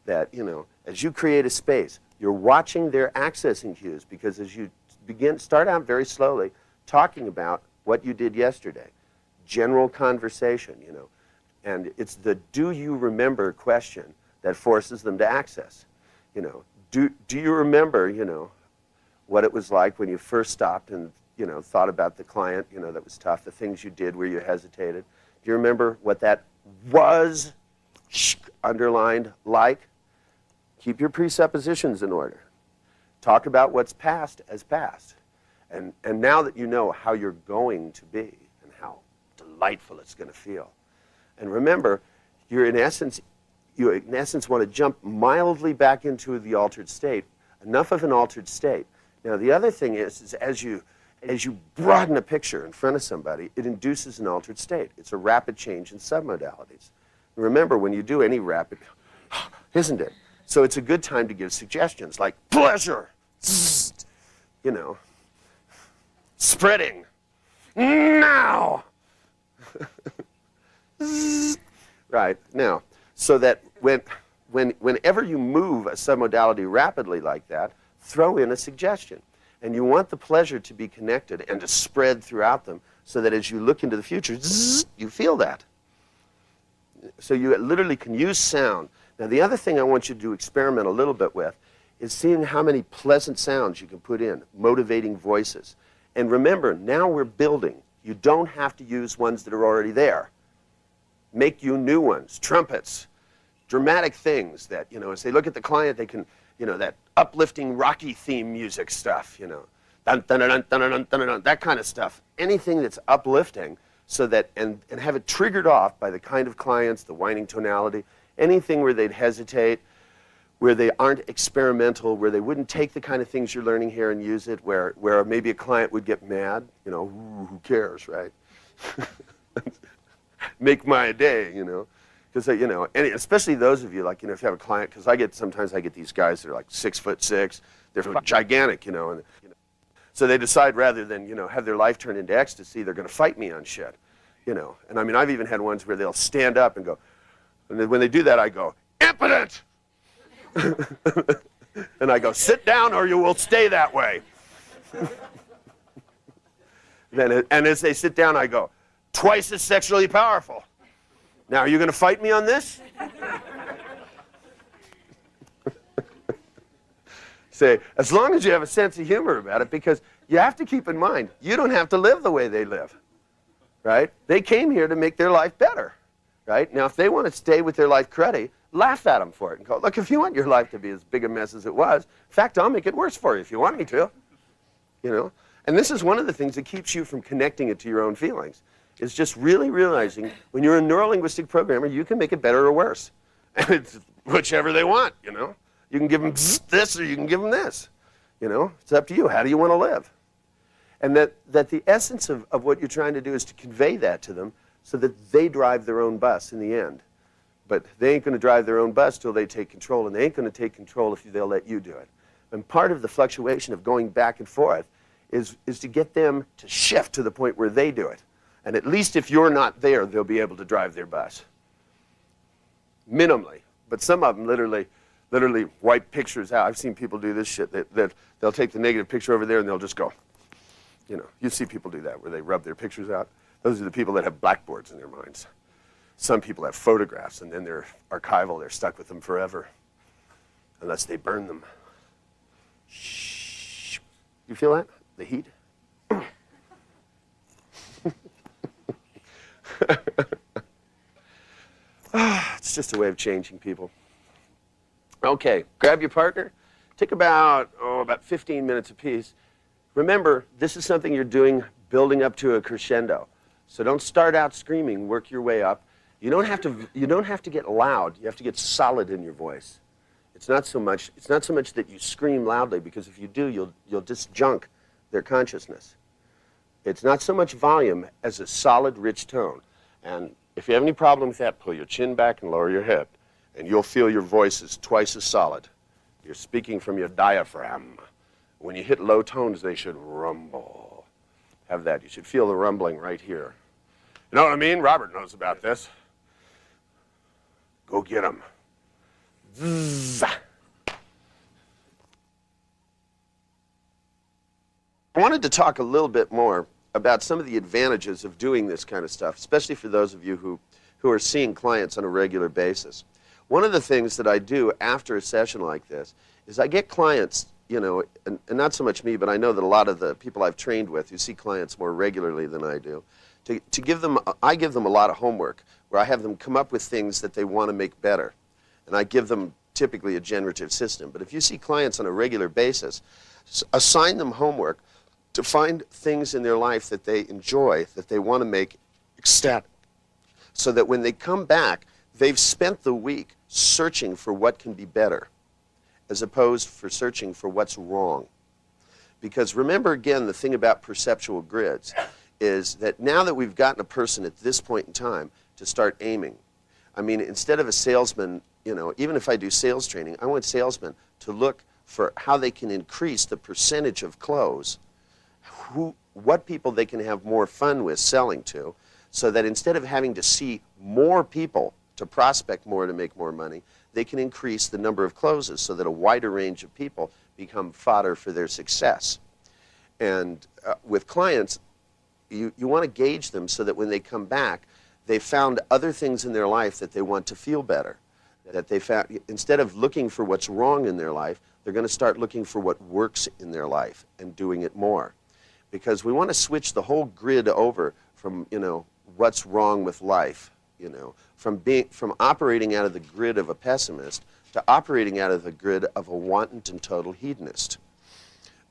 That, you know, as you create a space, you're watching their accessing cues, because as you start out very slowly, talking about what you did yesterday, general conversation, you know, and it's the do you remember question that forces them to access. You know, do you remember, you know, what it was like when you first stopped and, you know, thought about the client, you know, that was tough, the things you did where you hesitated? Do you remember what that was, underlined, like? Keep your presuppositions in order. Talk about what's past as past. And now that you know how you're going to be and how delightful it's going to feel. And remember, you in essence want to jump mildly back into the altered state, enough of an altered state. Now, the other thing is as you broaden a picture in front of somebody, it induces an altered state. It's a rapid change in submodalities. And remember, when you do any rapid, isn't it? So it's a good time to give suggestions like pleasure, you know, spreading, now. Right, now, so that whenever you move a submodality rapidly like that, throw in a suggestion. And you want the pleasure to be connected and to spread throughout them so that as you look into the future, you feel that. So you literally can use sound. Now, the other thing I want you to experiment a little bit with is seeing how many pleasant sounds you can put in, motivating voices. And remember, now we're building. You don't have to use ones that are already there. Make you new ones, trumpets, dramatic things that, you know, as they look at the client, they can, you know, that uplifting Rocky theme music stuff, you know, dun, dun, dun, dun, dun, dun, dun, dun, that kind of stuff. Anything that's uplifting so that, and have it triggered off by the kind of clients, the whining tonality, anything where they'd hesitate, where they aren't experimental, where they wouldn't take the kind of things you're learning here and use it, where maybe a client would get mad, you know, who cares, right? Make my day, you know. Because, you know, and especially those of you, like, you know, if you have a client, because sometimes I get these guys that are like 6'6", they're gigantic, you know, and so they decide rather than, you know, have their life turn into ecstasy, they're going to fight me on shit, you know. And I mean, I've even had ones where they'll stand up and go, and when they do that, I go, impotent! And I go, sit down or you will stay that way. And as they sit down, I go, twice as sexually powerful. Now, are you going to fight me on this? Say, as long as you have a sense of humor about it, because you have to keep in mind, you don't have to live the way they live, right? They came here to make their life better, right? Now, if they want to stay with their life cruddy, laugh at them for it and go, look, if you want your life to be as big a mess as it was, in fact, I'll make it worse for you if you want me to, you know? And this is one of the things that keeps you from connecting it to your own feelings. Is just really realizing when you're a neurolinguistic programmer, you can make it better or worse. And it's whichever they want, you know. You can give them this or you can give them this. You know, it's up to you. How do you want to live? And that the essence of what you're trying to do is to convey that to them so that they drive their own bus in the end. But they ain't going to drive their own bus till they take control, and they ain't going to take control if they'll let you do it. And part of the fluctuation of going back and forth is to get them to shift to the point where they do it. And at least if you're not there, they'll be able to drive their bus. Minimally. But some of them literally wipe pictures out. I've seen people do this shit. That they'll take the negative picture over there and they'll just go. You know, you see people do that where they rub their pictures out. Those are the people that have blackboards in their minds. Some people have photographs, and then they're archival. They're stuck with them forever, unless they burn them. Shh. You feel that? The heat? It's just a way of changing people. Okay, grab your partner. Take about 15 minutes apiece. Remember, this is something you're doing building up to a crescendo. So don't start out screaming, work your way up. You don't have to get loud. You have to get solid in your voice. It's not so much that you scream loudly, because if you do, you'll disjunk their consciousness. It's not so much volume as a solid, rich tone. And if you have any problem with that, pull your chin back and lower your head, and you'll feel your voice is twice as solid. You're speaking from your diaphragm. When you hit low tones, they should rumble. Have that. You should feel the rumbling right here. You know what I mean? Robert knows about this. Go get him. Zzz. I wanted to talk a little bit more about some of the advantages of doing this kind of stuff, especially for those of you who are seeing clients on a regular basis. One of the things that I do after a session like this is I get clients, you know, and not so much me, but I know that a lot of the people I've trained with who see clients more regularly than I do, to give them, I give them a lot of homework where I have them come up with things that they want to make better. And I give them typically a generative system. But if you see clients on a regular basis, assign them homework to find things in their life that they enjoy, that they want to make ecstatic, so that when they come back, they've spent the week searching for what can be better, as opposed for searching for what's wrong. Because remember, again, the thing about perceptual grids is that now that we've gotten a person at this point in time to start aiming, I mean, instead of a salesman, you know, even if I do sales training, I want salesmen to look for how they can increase the percentage of close, what people they can have more fun with selling to, so that instead of having to see more people to prospect more to make more money, they can increase the number of closes so that a wider range of people become fodder for their success. And with clients, you want to gauge them so that when they come back, they found other things in their life that they want to feel better. That they found, instead of looking for what's wrong in their life, they're going to start looking for what works in their life and doing it more. Because we want to switch the whole grid over from, you know, what's wrong with life, you know, from operating out of the grid of a pessimist to operating out of the grid of a wanton and total hedonist.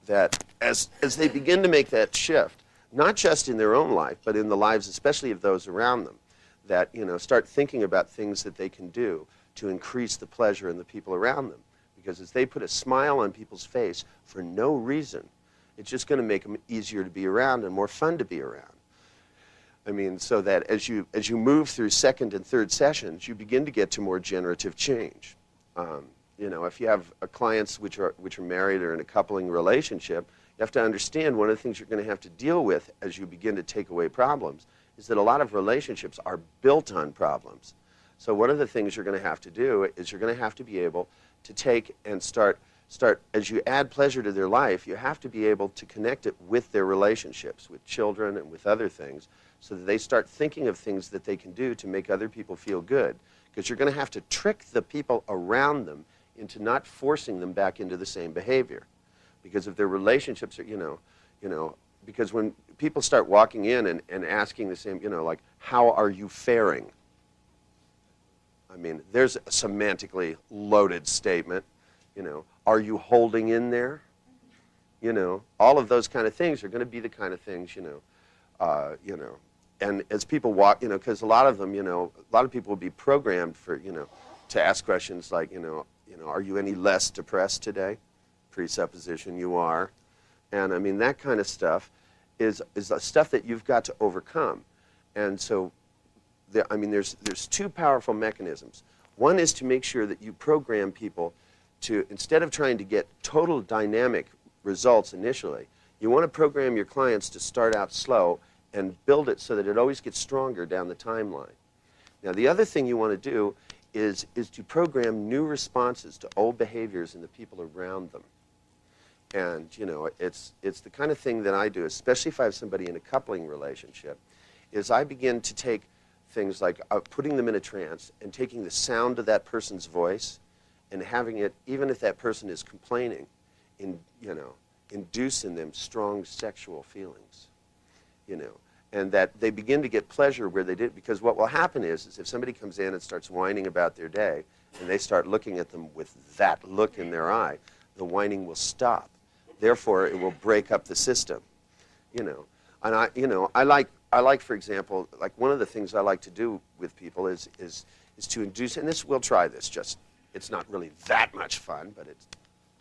That as they begin to make that shift, not just in their own life, but in the lives especially of those around them, that, you know, start thinking about things that they can do to increase the pleasure in the people around them. Because as they put a smile on people's face for no reason, it's just going to make them easier to be around and more fun to be around. I mean, so that as you move through second and third sessions, you begin to get to more generative change. You know, if you have clients which are married or in a coupling relationship, you have to understand one of the things you're going to have to deal with as you begin to take away problems is that a lot of relationships are built on problems. So one of the things you're going to have to do is you're going to have to be able to take and start, as you add pleasure to their life, you have to be able to connect it with their relationships, with children and with other things, so that they start thinking of things that they can do to make other people feel good. Because you're going to have to trick the people around them into not forcing them back into the same behavior. Because if their relationships are, you know, because when people start walking in and asking the same, you know, like, how are you faring? I mean, there's a semantically loaded statement, you know, are you holding in there? You know, all of those kind of things are going to be the kind of things, you know, and as people walk, you know, because a lot of them, you know, a lot of people will be programmed for, you know, to ask questions like, you know, are you any less depressed today? Presupposition, you are. And I mean, that kind of stuff. is the stuff that you've got to overcome. And so, there's two powerful mechanisms. One is to make sure that you program people to, instead of trying to get total dynamic results initially, you want to program your clients to start out slow and build it so that it always gets stronger down the timeline. Now, the other thing you want to do is to program new responses to old behaviors in the people around them. And, it's the kind of thing that I do, especially if I have somebody in a coupling relationship, is I begin to take things like putting them in a trance and taking the sound of that person's voice and having it, even if that person is complaining, induce in them strong sexual feelings, and that they begin to get pleasure where they did. Because what will happen is if somebody comes in and starts whining about their day and they start looking at them with that look in their eye, the whining will stop. Therefore, it will break up the system, And I like, for example, like one of the things I like to do with people is to induce, and we'll try this, it's not really that much fun, but it's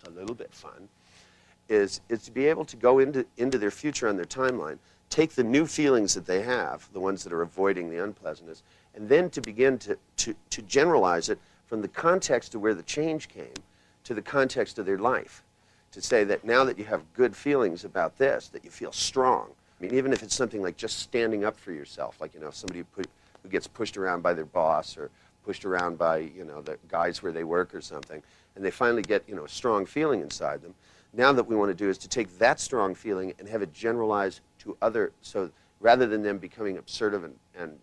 a little bit fun, is to be able to go into their future on their timeline, take the new feelings that they have, the ones that are avoiding the unpleasantness, and then to begin to generalize it from the context of where the change came to the context of their life. To say that now that you have good feelings about this, that you feel strong. Even if it's something like just standing up for yourself, like, somebody who gets pushed around by their boss or pushed around by, the guys where they work or something, and they finally get, a strong feeling inside them. Now that we want to do is to take that strong feeling and have it generalized to so rather than them becoming assertive and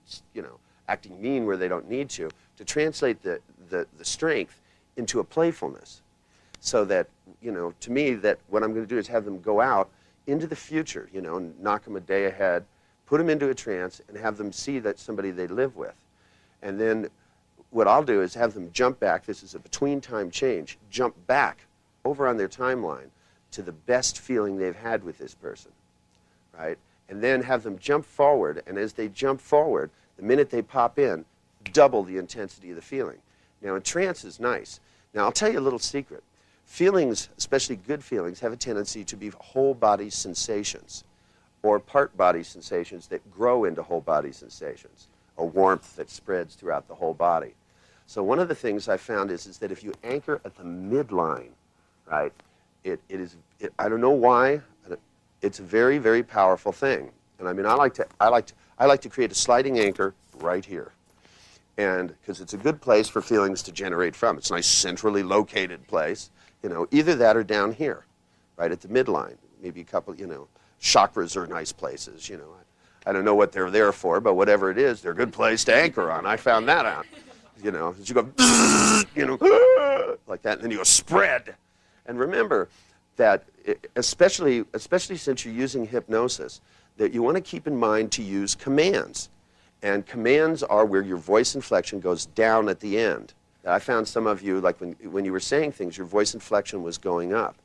acting mean where they don't need to translate the strength into a playfulness. So that, to me, that what I'm going to do is have them go out into the future, and knock them a day ahead, put them into a trance, and have them see that somebody they live with. And then what I'll do is have them jump back, this is a between time change, jump back over on their timeline to the best feeling they've had with this person, right? And then have them jump forward, and as they jump forward, the minute they pop in, double the intensity of the feeling. Now, a trance is nice. Now, I'll tell you a little secret. Feelings, especially good feelings, have a tendency to be whole body sensations or part body sensations that grow into whole body sensations, a warmth that spreads throughout the whole body. So one of the things I found is that if you anchor at the midline, right, I don't know why, it's a very, very powerful thing. And I like to create a sliding anchor right here. And because it's a good place for feelings to generate from. It's a nice centrally located place. Either that or down here, right at the midline. Maybe a couple, chakras are nice places, I don't know what they're there for, but whatever it is, they're a good place to anchor on. I found that out. As you go, like that, and then you go spread. And remember that, especially since you're using hypnosis, that you want to keep in mind to use commands. And commands are where your voice inflection goes down at the end. I found some of you, like when you were saying things, your voice inflection was going up.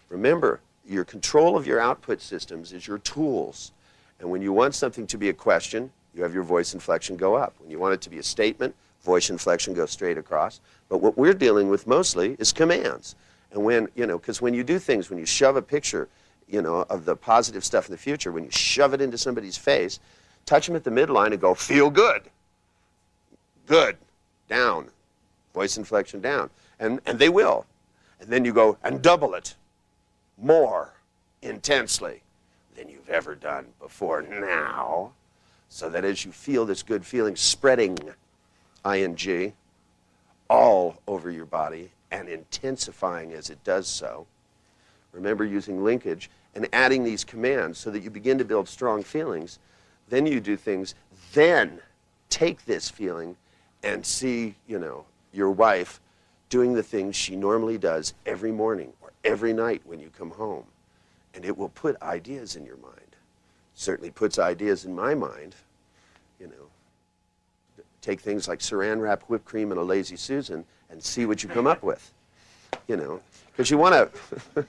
Remember, your control of your output systems is your tools. And when you want something to be a question, you have your voice inflection go up. When you want it to be a statement, voice inflection goes straight across. But what we're dealing with mostly is commands. And when, because when you do things, when you shove a picture, of the positive stuff in the future, when you shove it into somebody's face, touch them at the midline and go, feel good. Good. Down. Voice inflection down. And they will. And then you go and double it more intensely than you've ever done before now. So that as you feel this good feeling spreading, ing, all over your body and intensifying as it does so. Remember using linkage and adding these commands so that you begin to build strong feelings. Then you do things. Then take this feeling and see, your wife doing the things she normally does every morning or every night when you come home. And it will put ideas in your mind. Certainly puts ideas in my mind. Take things like saran wrap, whipped cream, and a lazy Susan and see what you come up with. Because you want to...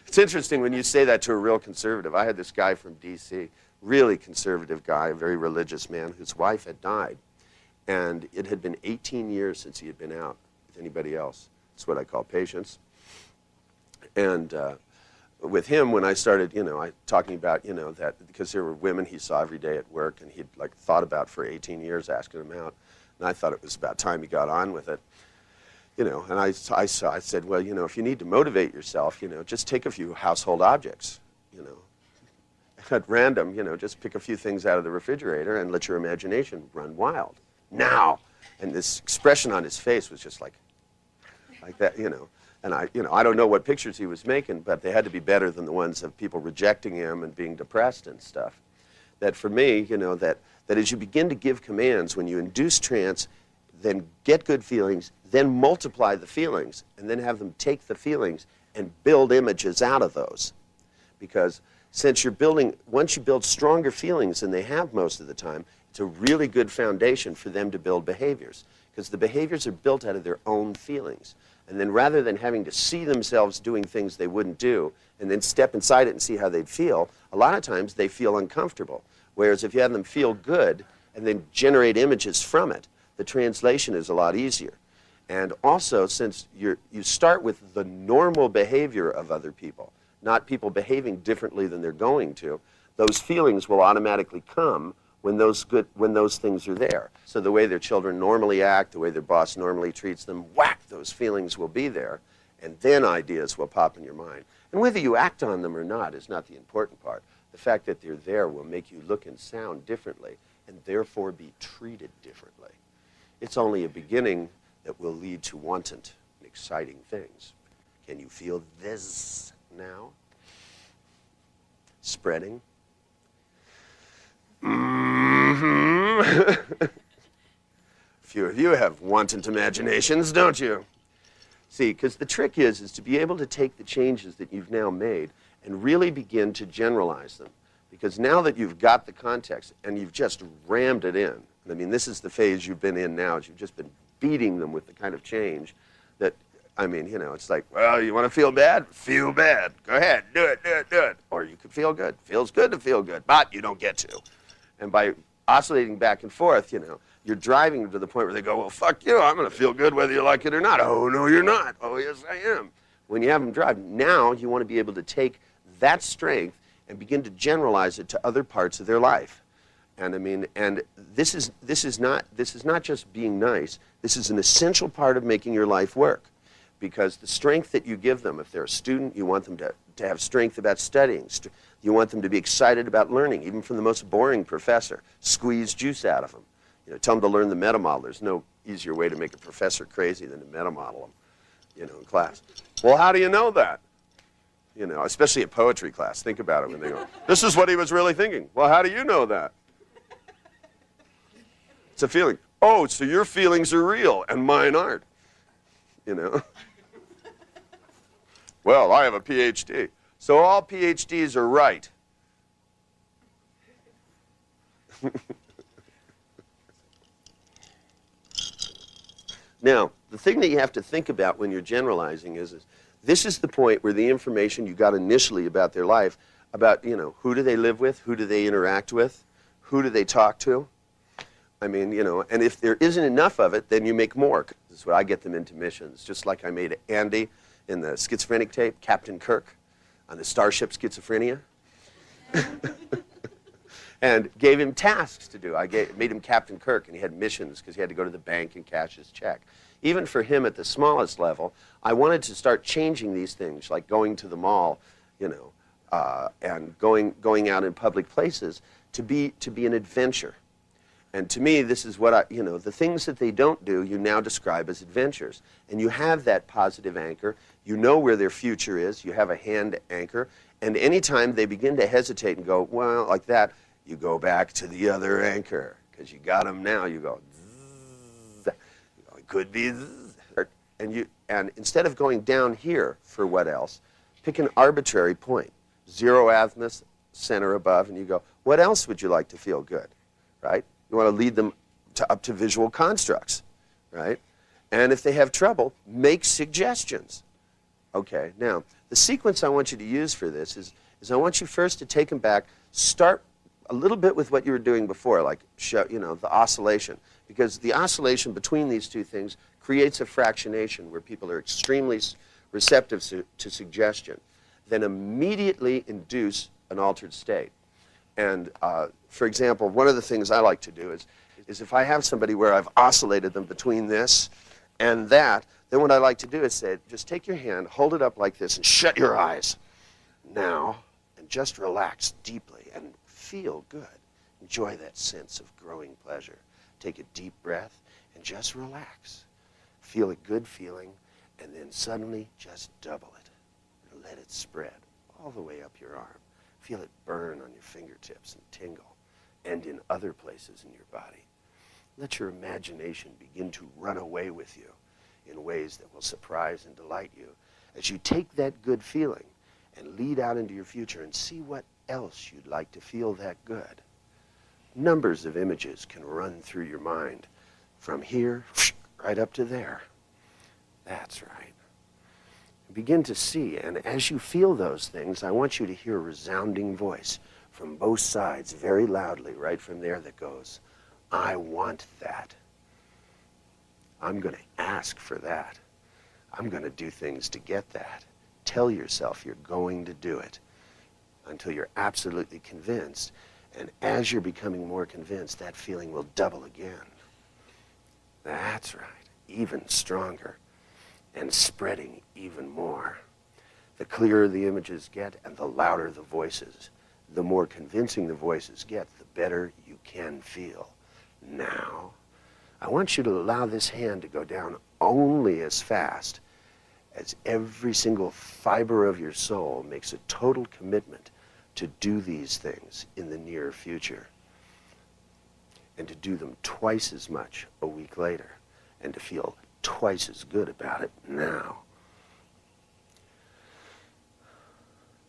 It's interesting when you say that to a real conservative. I had this guy from D.C., really conservative guy, a very religious man, whose wife had died. And it had been 18 years since he had been out with anybody else. That's what I call patience. And with him, when I started, talking about, that because there were women he saw every day at work and he'd like thought about for 18 years asking them out, and I thought it was about time he got on with it, and I said, well, if you need to motivate yourself, just take a few household objects, at random, just pick a few things out of the refrigerator and let your imagination run wild. Now, and this expression on his face was just like that, And I don't know what pictures he was making, but they had to be better than the ones of people rejecting him and being depressed and stuff. That for me, that as you begin to give commands, when you induce trance, then get good feelings, then multiply the feelings, and then have them take the feelings and build images out of those. Because since once you build stronger feelings than they have most of the time, it's a really good foundation for them to build behaviors. Because the behaviors are built out of their own feelings. And then rather than having to see themselves doing things they wouldn't do and then step inside it and see how they'd feel, a lot of times they feel uncomfortable. Whereas if you have them feel good and then generate images from it, the translation is a lot easier. And also, since you start with the normal behavior of other people, not people behaving differently than they're going to, those feelings will automatically come when those things are there. So the way their children normally act, the way their boss normally treats them, whack, those feelings will be there, and then ideas will pop in your mind. And whether you act on them or not is not the important part. The fact that they're there will make you look and sound differently, and therefore be treated differently. It's only a beginning that will lead to wanton and exciting things. Can you feel this now? Spreading. Few of you have wanton imaginations, don't you? See, because the trick is to be able to take the changes that you've now made and really begin to generalize them. Because now that you've got the context and you've just rammed it in, I mean, this is the phase you've been in now, is you've just been beating them with the kind of change that, it's like, well, you want to feel bad? Feel bad. Go ahead, do it. Or you could feel good. Feels good to feel good, but you don't get to. And by oscillating back and forth, you're driving them to the point where they go, well, fuck you, I'm going to feel good whether you like it or not. Oh, no, you're not. Oh, yes, I am. When you have them drive, now you want to be able to take that strength and begin to generalize it to other parts of their life. And this is not just being nice. This is an essential part of making your life work. Because the strength that you give them, if they're a student, you want them to have strength about studying. You want them to be excited about learning, even from the most boring professor. Squeeze juice out of them. Tell them to learn the meta model. There's no easier way to make a professor crazy than to meta model them, in class. Well, how do you know that? Especially at poetry class. Think about it when they go, this is what he was really thinking. Well, how do you know that? It's a feeling. Oh, so your feelings are real and mine aren't. Well, I have a PhD. So all PhDs are right. Now, the thing that you have to think about when you're generalizing is this is the point where the information you got initially about their life, about, who do they live with, who do they interact with, who do they talk to, and if there isn't enough of it, then you make more. This is what I get them into missions, just like I made Andy in the schizophrenic tape, Captain Kirk, on the Starship Schizophrenia. And gave him tasks to do. Made him Captain Kirk, and he had missions because he had to go to the bank and cash his check. Even for him at the smallest level, I wanted to start changing these things, like going to the mall, and going out in public places to be an adventure. And to me, this is what the things that they don't do, you now describe as adventures. And you have that positive anchor. You know where their future is. You have a hand anchor. And anytime they begin to hesitate and go, well, like that, you go back to the other anchor. Because you got them now. You go, zzz. It could be zzz. And instead of going down here for what else, pick an arbitrary point. Zero azimuth, center above, and you go, what else would you like to feel good, right? You want to lead them up to visual constructs, right? And if they have trouble, make suggestions. Okay, now, the sequence I want you to use for this is I want you first to take them back, start a little bit with what you were doing before, like, the oscillation. Because the oscillation between these two things creates a fractionation where people are extremely receptive to suggestion. then immediately induce an altered state. And for example, one of the things I like to do is if I have somebody where I've oscillated them between this and that, then what I like to do is say, just take your hand, hold it up like this, and shut your eyes now, and just relax deeply and feel good. Enjoy that sense of growing pleasure. Take a deep breath and just relax. Feel a good feeling, and then suddenly just double it. Let it spread all the way up your arm. Feel it burn on your fingertips and tingle, and in other places in your body. Let your imagination begin to run away with you in ways that will surprise and delight you as you take that good feeling and lead out into your future and see what else you'd like to feel that good. Numbers of images can run through your mind from here right up to there. That's right. Begin to see, and as you feel those things, I want you to hear a resounding voice from both sides very loudly right from there that goes, I want that. I'm going to ask for that. I'm going to do things to get that. Tell yourself you're going to do it until you're absolutely convinced. And as you're becoming more convinced, that feeling will double again. That's right, even stronger and spreading even more. The clearer the images get and the louder the voices, the more convincing the voices get, the better you can feel. Now, I want you to allow this hand to go down only as fast as every single fiber of your soul makes a total commitment to do these things in the near future, and to do them twice as much a week later, and to feel twice as good about it now.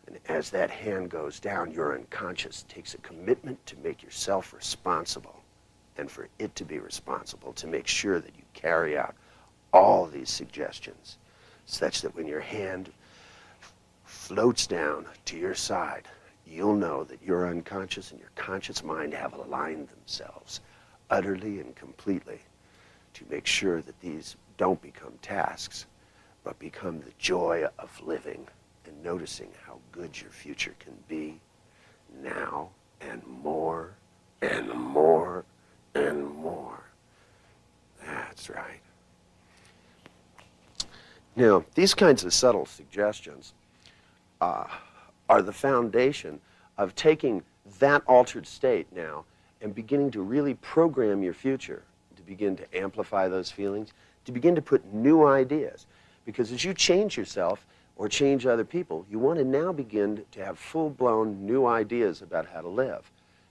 And as that hand goes down, your unconscious takes a commitment to make yourself responsible, and for it to be responsible, to make sure that you carry out all these suggestions, such that when your hand floats down to your side, you'll know that your unconscious and your conscious mind have aligned themselves utterly and completely to make sure that these don't become tasks, but become the joy of living and noticing how good your future can be now, and more and more and more. That's right. Now, these kinds of subtle suggestions are the foundation of taking that altered state now and beginning to really program your future, to begin to amplify those feelings, to begin to put new ideas. Because as you change yourself or change other people, you want to now begin to have full-blown new ideas about how to live.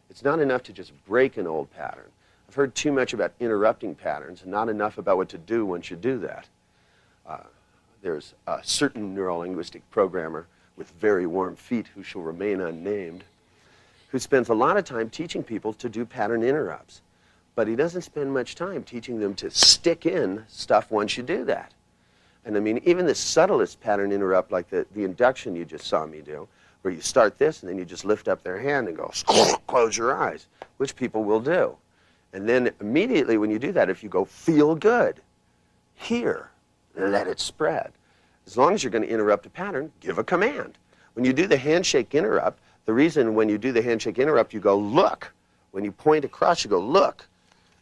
It's not enough to just break an old pattern. I've heard too much about interrupting patterns and not enough about what to do once you do that. There's a certain neurolinguistic programmer with very warm feet who shall remain unnamed, who spends a lot of time teaching people to do pattern interrupts. But he doesn't spend much time teaching them to stick in stuff once you do that. And I mean, even the subtlest pattern interrupt, like the induction you just saw me do, where you start this and then you just lift up their hand and go, close your eyes, which people will do. And then immediately when you do that, if you go, feel good, here, let it spread. As long as you're going to interrupt a pattern, give a command. When you do the handshake interrupt, the reason when you do the handshake interrupt, you go, look. When you point across, you go, look.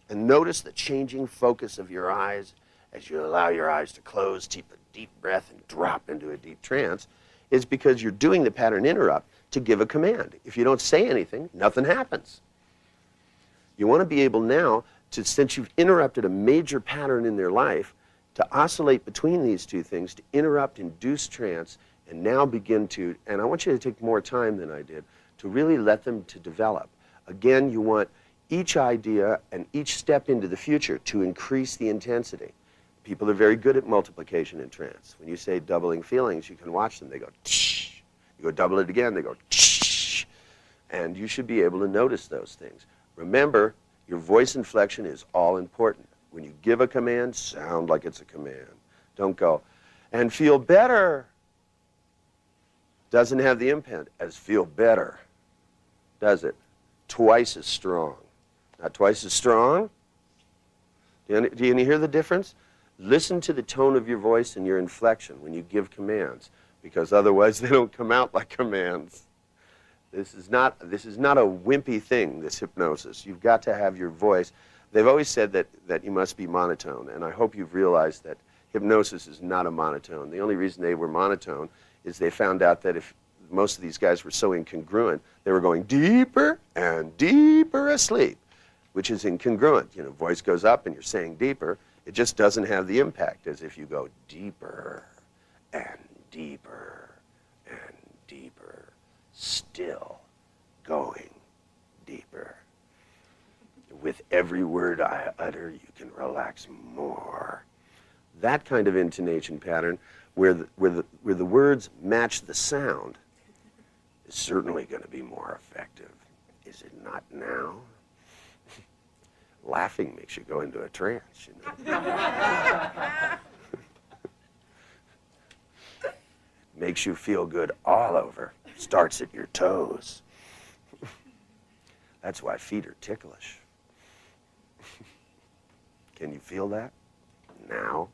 And notice the changing focus of your eyes as you allow your eyes to close, take a deep breath, and drop into a deep trance, is because you're doing the pattern interrupt to give a command. If you don't say anything, nothing happens. You want to be able now to, since you've interrupted a major pattern in their life, to oscillate between these two things, to interrupt, induce trance, and now begin to, and I want you to take more time than I did, to really let them to develop. Again, you want each idea and each step into the future to increase the intensity. People are very good at multiplication in trance. When you say doubling feelings, you can watch them. They go, tsh. You go double it again, they go, tsh. And you should be able to notice those things. Remember, your voice inflection is all important. When you give a command, sound like it's a command. Don't go, and feel better. Doesn't have the impact as feel better, does it? Twice as strong. Not twice as strong. Do you hear the difference? Listen to the tone of your voice and your inflection when you give commands, because otherwise they don't come out like commands. This is not a wimpy thing, this hypnosis. You've got to have your voice. They've always said that you must be monotone, and I hope you've realized that hypnosis is not a monotone. The only reason they were monotone is they found out that if most of these guys were so incongruent, they were going deeper and deeper asleep, which is incongruent. You know, voice goes up and you're saying deeper. It just doesn't have the impact as if you go deeper and deeper and deeper, still going deeper. With every word I utter, you can relax more. That kind of intonation pattern where the words match the sound is certainly going to be more effective. Is it not now? Laughing makes you go into a trance, you know. Makes you feel good all over. Starts at your toes. That's why feet are ticklish. Can you feel that? Now?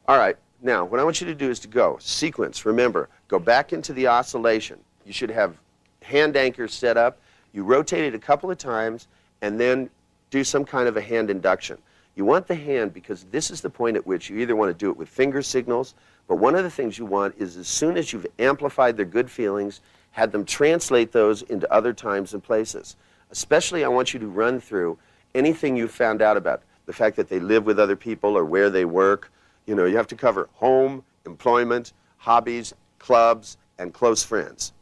All right, now what I want you to do is to go, sequence, remember, go back into the oscillation. You should have hand anchors set up. You rotate it a couple of times and then do some kind of a hand induction. You want the hand because this is the point at which you either want to do it with finger signals, but one of the things you want is as soon as you've amplified their good feelings, had them translate those into other times and places. Especially I want you to run through anything you found out about the fact that they live with other people or where they work. You know, you have to cover home, employment, hobbies, clubs, and close friends.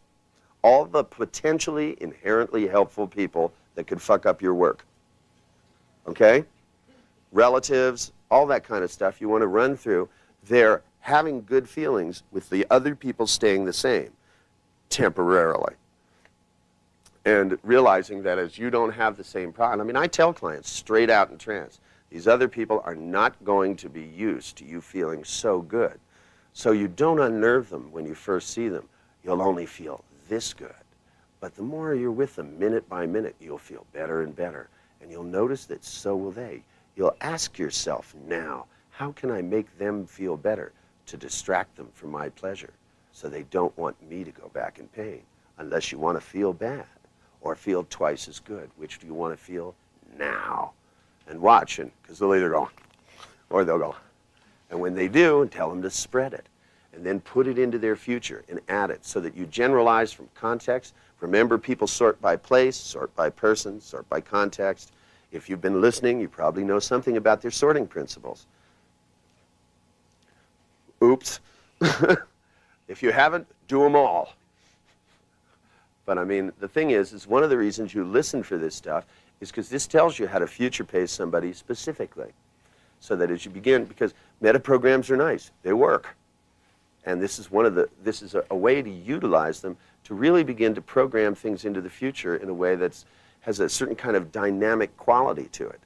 All the potentially inherently helpful people that could fuck up your work. Okay? Relatives, all that kind of stuff you want to run through. They're having good feelings with the other people staying the same, temporarily. And realizing that as you don't have the same problem, I mean, I tell clients straight out in trance, these other people are not going to be used to you feeling so good. So you don't unnerve them when you first see them. You'll only feel this good. But the more you're with them, minute by minute, you'll feel better and better. And you'll notice that so will they. You'll ask yourself now, how can I make them feel better to distract them from my pleasure so they don't want me to go back in pain? Unless you want to feel bad or feel twice as good. Which do you want to feel now? And watch, because they'll either go, or they'll go. And when they do, tell them to spread it. And then put it into their future and add it so that you generalize from context. Remember, people sort by place, sort by person, sort by context. If you've been listening, you probably know something about their sorting principles. Oops. If you haven't, do them all. But I mean, the thing is one of the reasons you listen for this stuff is because this tells you how to future pace somebody specifically. So that as you begin, because meta programs are nice, they work. And this is a way to utilize them to really begin to program things into the future in a way that has a certain kind of dynamic quality to it.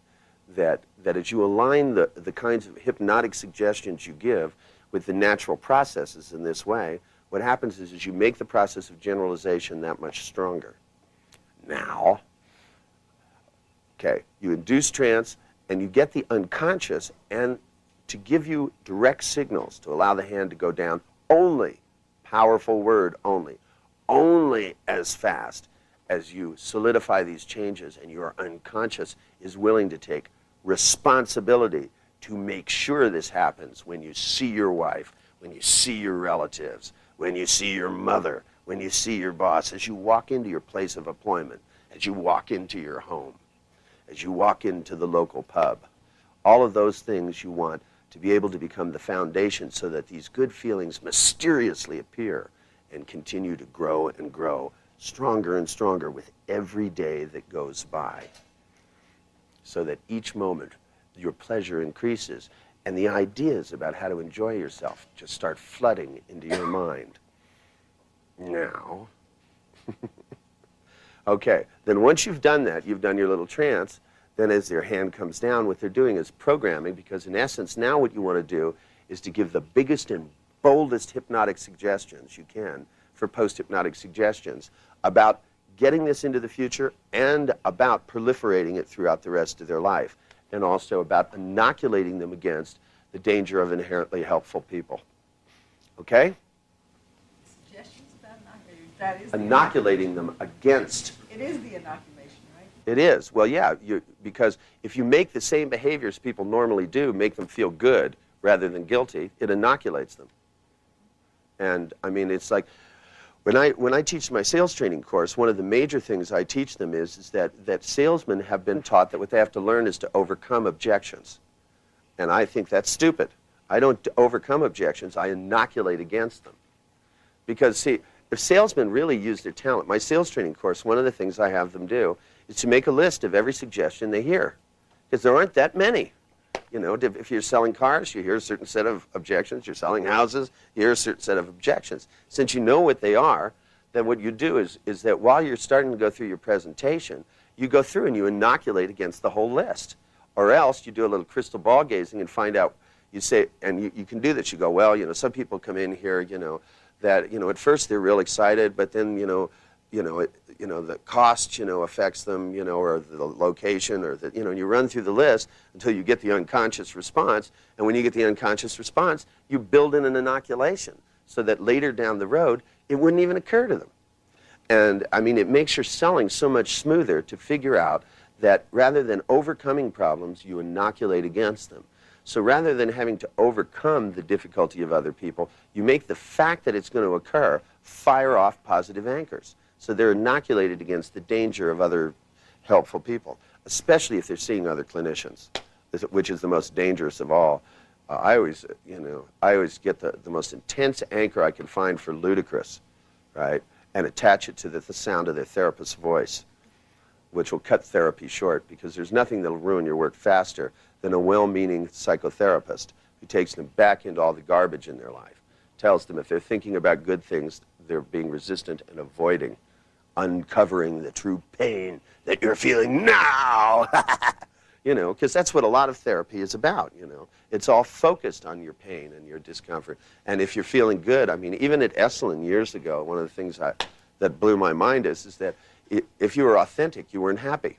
That as you align the kinds of hypnotic suggestions you give with the natural processes in this way, what happens is you make the process of generalization that much stronger. Now, okay, you induce trance and you get the unconscious and to give you direct signals to allow the hand to go down only, powerful word only as fast as you solidify these changes and your unconscious is willing to take responsibility to make sure this happens when you see your wife, when you see your relatives, when you see your mother, when you see your boss, as you walk into your place of employment, as you walk into your home, as you walk into the local pub. All of those things you want to be able to become the foundation so that these good feelings mysteriously appear and continue to grow and grow, stronger and stronger with every day that goes by. So that each moment your pleasure increases and the ideas about how to enjoy yourself just start flooding into your mind. Now, okay, then once you've done that, you've done your little trance, then as their hand comes down, what they're doing is programming, because in essence, now what you want to do is to give the biggest and boldest hypnotic suggestions you can for post-hypnotic suggestions about getting this into the future and about proliferating it throughout the rest of their life. and also about inoculating them against the danger of inherently helpful people. Okay? Suggestions about inoculating. That is Inoculating them against. It is the inoculation, right? It is. Well, yeah, because if you make the same behaviors people normally do, make them feel good rather than guilty, it inoculates them. And I mean, it's like, when I teach my sales training course, one of the major things I teach them is that salesmen have been taught that what they have to learn is to overcome objections. And I think that's stupid. I don't overcome objections, I inoculate against them. Because see, if salesmen really use their talent, my sales training course, one of the things I have them do is to make a list of every suggestion they hear. Because there aren't that many. You know, if you're selling cars, you hear a certain set of objections. You're selling houses, you hear a certain set of objections. Since you know what they are, then what you do is that while you're starting to go through your presentation, you go through and you inoculate against the whole list. Or else you do a little crystal ball gazing and find out, you say, and you can do this, you go, well, you know, some people come in here, you know, that, you know, at first they're real excited, but then, the cost, affects them, or the location, or the, and you run through the list until you get the unconscious response. And when you get the unconscious response, you build in an inoculation so that later down the road, it wouldn't even occur to them. And I mean, it makes your selling so much smoother to figure out that rather than overcoming problems, you inoculate against them. So rather than having to overcome the difficulty of other people, you make the fact that it's going to occur fire off positive anchors. So they're inoculated against the danger of other helpful people, especially if they're seeing other clinicians, which is the most dangerous of all. I always get the most intense anchor I can find for ludicrous, right, and attach it to the sound of their therapist's voice, which will cut therapy short, because there's nothing that'll ruin your work faster than a well-meaning psychotherapist who takes them back into all the garbage in their life, tells them if they're thinking about good things, they're being resistant and avoiding, uncovering the true pain that you're feeling now. Because that's what a lot of therapy is about, It's all focused on your pain and your discomfort. And if you're feeling good, I mean, even at Esalen years ago, one of the things that blew my mind is that if you were authentic, you weren't happy.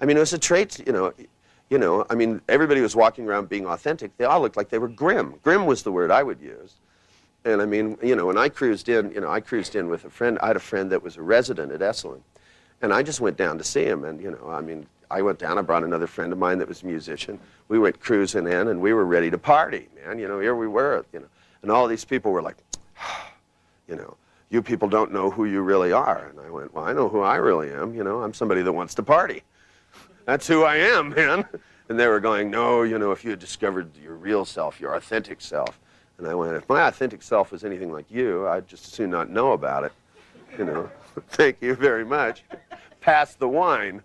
I mean, it was a trait, I mean, everybody was walking around being authentic. They all looked like they were grim. Grim was the word I would use. And I mean, when I cruised in, I cruised in with a friend. I had a friend that was a resident at Esalen. And I just went down to see him. And, I mean, I went down, I brought another friend of mine that was a musician. We went cruising in, and we were ready to party, man. Here we were, And all these people were like, you people don't know who you really are. And I went, well, I know who I really am. I'm somebody that wants to party. That's who I am, man. And they were going, no, if you had discovered your real self, your authentic self. And I went, if my authentic self was anything like you, I'd just as soon not know about it. Thank you very much. Pass the wine.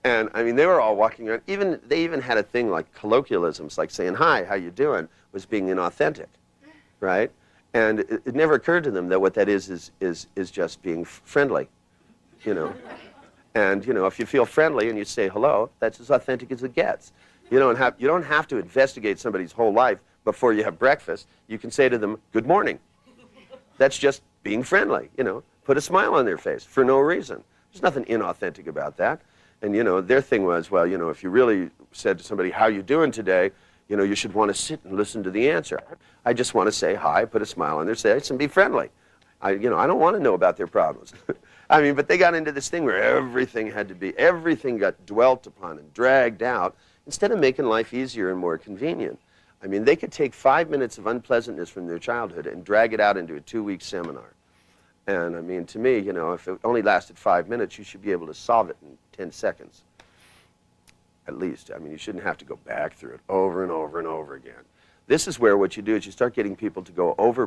And I mean, they were all walking around. They even had a thing like colloquialisms, like saying, hi, how you doing, was being inauthentic, right? And it never occurred to them that what that is just being friendly, And, if you feel friendly and you say hello, that's as authentic as it gets. You don't have to investigate somebody's whole life before you have breakfast. You can say to them, good morning. That's just being friendly, Put a smile on their face for no reason. There's nothing inauthentic about that. And, their thing was, well, if you really said to somebody, how you doing today, you should want to sit and listen to the answer. I just want to say hi, put a smile on their face, and be friendly. I don't want to know about their problems. I mean, but they got into this thing where everything got dwelt upon and dragged out, instead of making life easier and more convenient. I mean, they could take 5 minutes of unpleasantness from their childhood and drag it out into a 2-week seminar. And I mean, to me, if it only lasted 5 minutes, you should be able to solve it in 10 seconds. At least. I mean, you shouldn't have to go back through it over and over and over again. This is where what you do is you start getting people to go over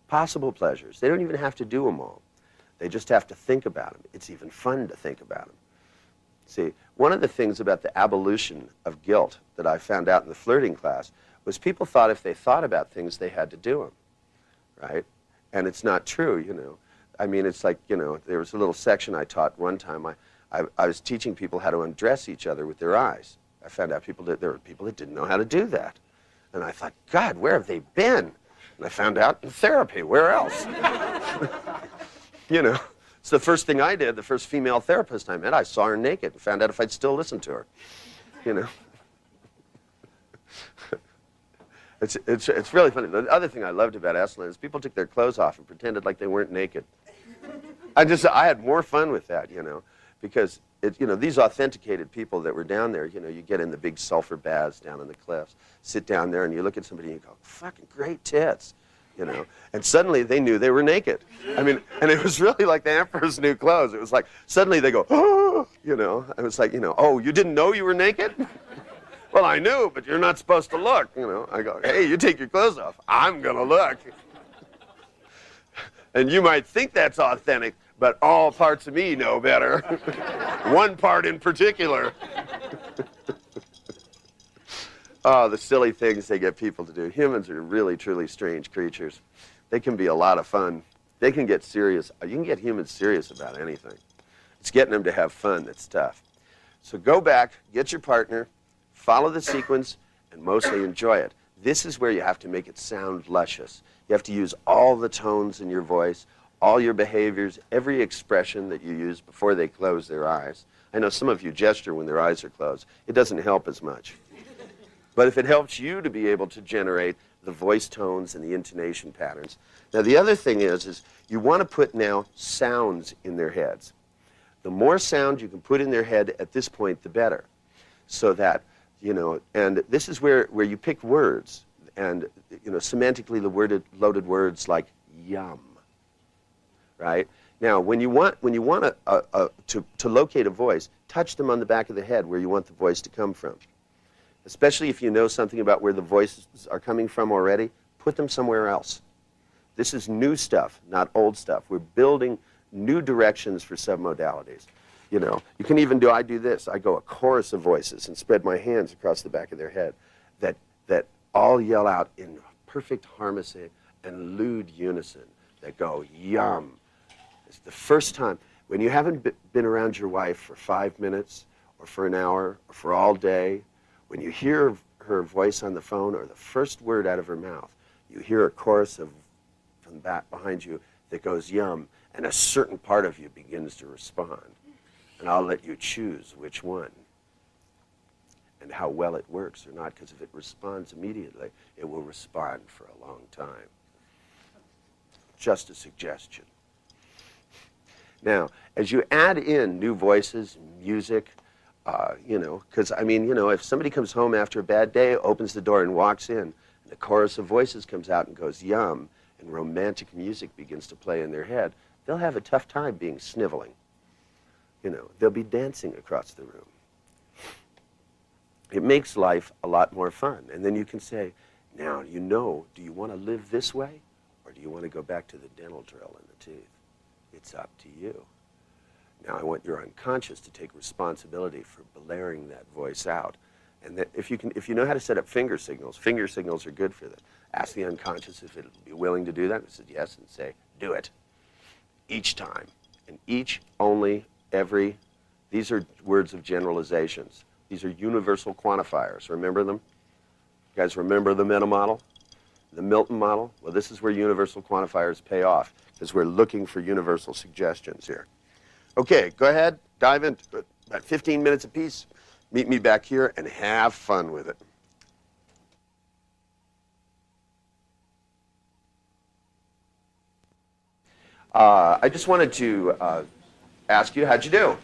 possible pleasures. They don't even have to do them all. They just have to think about them. It's even fun to think about them. See, one of the things about the abolition of guilt that I found out in the flirting class was people thought if they thought about things, they had to do them, right? And it's not true, I mean, it's like, there was a little section I taught one time. I was teaching people how to undress each other with their eyes. I found out there were people that didn't know how to do that. And I thought, God, where have they been? And I found out in therapy. Where else? So the first thing I did, the first female therapist I met, I saw her naked and found out if I'd still listen to her. You know. It's really funny. The other thing I loved about Esalen is people took their clothes off and pretended like they weren't naked. I had more fun with that, you know, because these authenticated people that were down there, you know, you get in the big sulfur baths down in the cliffs, sit down there and you look at somebody and you go, fucking great tits, you know, and suddenly they knew they were naked. I mean, and it was really like the emperor's new clothes. It was like suddenly they go, oh, you know, it was like, you know, oh, you didn't know you were naked? Well, I knew, but you're not supposed to look, you know. I go, hey, you take your clothes off. I'm going to look. And you might think that's authentic, but all parts of me know better. One part in particular. Oh, the silly things they get people to do. Humans are really, truly strange creatures. They can be a lot of fun. They can get serious. You can get humans serious about anything. It's getting them to have fun that's tough. So go back, get your partner, follow the sequence, and mostly enjoy it. This is where you have to make it sound luscious. You have to use all the tones in your voice, all your behaviors, every expression that you use before they close their eyes. I know some of you gesture when their eyes are closed. It doesn't help as much. But if it helps you to be able to generate the voice tones and the intonation patterns. Now the other thing is you want to put now sounds in their heads. The more sound you can put in their head at this point, the better. So that, you know, and this is where you pick words, and, you know, semantically loaded words like yum, right? Now, when you want to locate a voice, touch them on the back of the head where you want the voice to come from. Especially if you know something about where the voices are coming from already, put them somewhere else. This is new stuff, not old stuff. We're building new directions for submodalities. You know, you can even I do this. I go a chorus of voices and spread my hands across the back of their head that all yell out in perfect harmony and lewd unison that go yum. It's the first time, when you haven't been around your wife for 5 minutes or for an hour or for all day, when you hear her voice on the phone or the first word out of her mouth, you hear a chorus from the back behind you that goes yum, and a certain part of you begins to respond. And I'll let you choose which one and how well it works or not, because if it responds immediately, it will respond for a long time. Just a suggestion. Now, as you add in new voices, music, you know, because, I mean, you know, if somebody comes home after a bad day, opens the door and walks in, and the chorus of voices comes out and goes yum, and romantic music begins to play in their head, they'll have a tough time being sniveling. You know, they'll be dancing across the room. It makes life a lot more fun. And then you can say, now, you know, do you want to live this way, or do you want to go back to the dental drill in the teeth? It's up to you. Now, I want your unconscious to take responsibility for blaring that voice out. And that if you know how to set up finger signals are good for that. Ask the unconscious if it'll be willing to do that. And it says yes, and say, do it. Each time. And each, only, every. These are words of generalizations. These are universal quantifiers. Remember them? You guys remember the meta model? The Milton model? Well, this is where universal quantifiers pay off, because we're looking for universal suggestions here. Okay, go ahead, dive into it. About 15 minutes apiece. Meet me back here and have fun with it. I just wanted to ask you, how'd you do?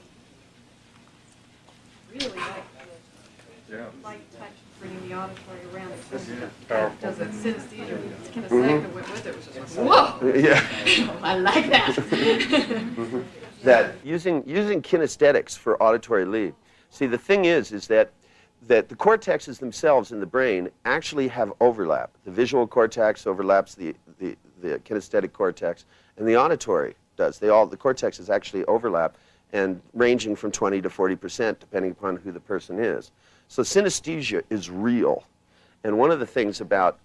Really light touch, bringing the auditory around. Does it synesthesia? It's kind of that went with it. It was just like, whoa! Yeah. I like that. That using kinesthetics for auditory lead. See, the thing is that the cortexes themselves in the brain actually have overlap. The visual cortex overlaps the kinesthetic cortex, and the auditory does. The cortexes actually overlap, and ranging from 20 to 40%, depending upon who the person is. So synesthesia is real. And one of the things about,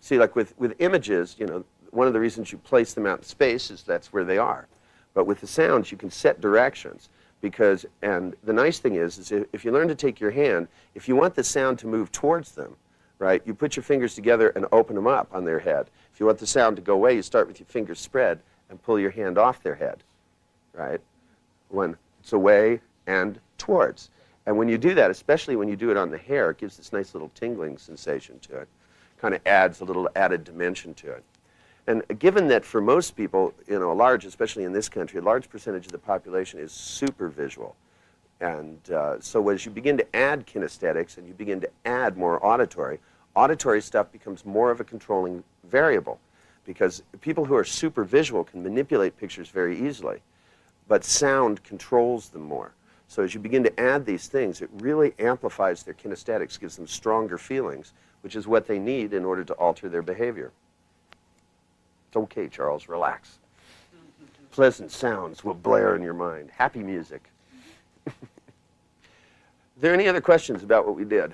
see, like with images, you know, one of the reasons you place them out in space is that's where they are. But with the sounds, you can set directions. Because, and the nice thing is if you learn to take your hand, if you want the sound to move towards them, right, you put your fingers together and open them up on their head. If you want the sound to go away, you start with your fingers spread and pull your hand off their head. right? When it's away and towards. And when you do that, especially when you do it on the hair, it gives this nice little tingling sensation to it. Kind of adds a little added dimension to it. And given that for most people, you know, especially in this country, a large percentage of the population is super visual. And so as you begin to add kinesthetics and you begin to add more auditory stuff becomes more of a controlling variable. Because people who are super visual can manipulate pictures very easily, but sound controls them more. So as you begin to add these things, it really amplifies their kinesthetics, gives them stronger feelings, which is what they need in order to alter their behavior. It's okay, Charles, relax. Pleasant sounds will blare in your mind. Happy music. Are there any other questions about what we did?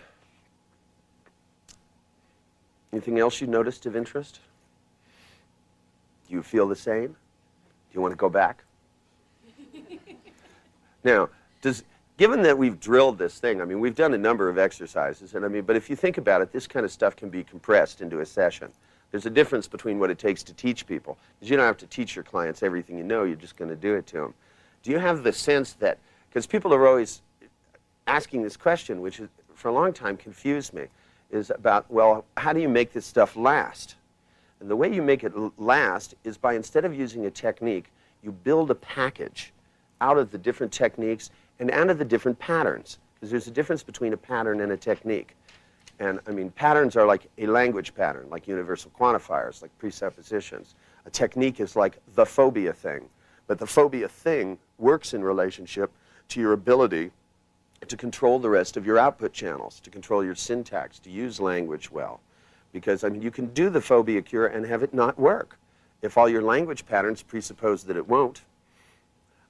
Anything else you noticed of interest? Do you feel the same? Do you want to go back? Now, given that we've drilled this thing, I mean, we've done a number of exercises, and I mean, but if you think about it, this kind of stuff can be compressed into a session. There's a difference between what it takes to teach people, because you don't have to teach your clients everything you know, you're just going to do it to them. Do you have the sense that, because people are always asking this question, which is, for a long time confused me, is about, well, how do you make this stuff last? And the way you make it last is by, instead of using a technique, you build a package out of the different techniques and out of the different patterns. Because there's a difference between a pattern and a technique. And I mean, patterns are like a language pattern, like universal quantifiers, like presuppositions. A technique is like the phobia thing. But the phobia thing works in relationship to your ability to control the rest of your output channels, to control your syntax, to use language well. Because, I mean, you can do the phobia cure and have it not work. If all your language patterns presuppose that it won't,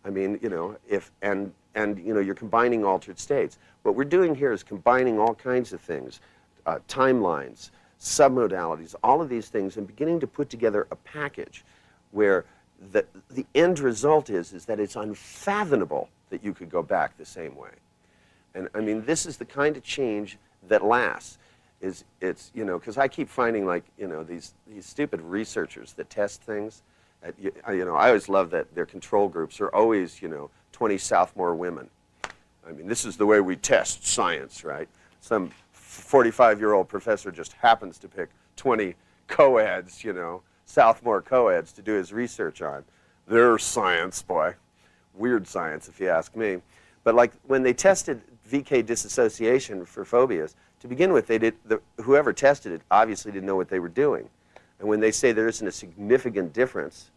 I mean, you know, and you know, you're combining altered states. What we're doing here is combining all kinds of things, timelines, submodalities, all of these things, and beginning to put together a package where the end result is that it's unfathomable that you could go back the same way. And I mean, this is the kind of change that lasts. It's, you know, because I keep finding, like, you know, these stupid researchers that test things. You know, I always love that their control groups are always, you know, 20 sophomore women. I mean, this is the way we test science, right? Some 45-year-old professor just happens to pick 20 co-eds, you know, sophomore co-eds to do his research on. They're science, boy. Weird science, if you ask me. But like when they tested VK disassociation for phobias, to begin with, whoever tested it obviously didn't know what they were doing. And when they say there isn't a significant difference,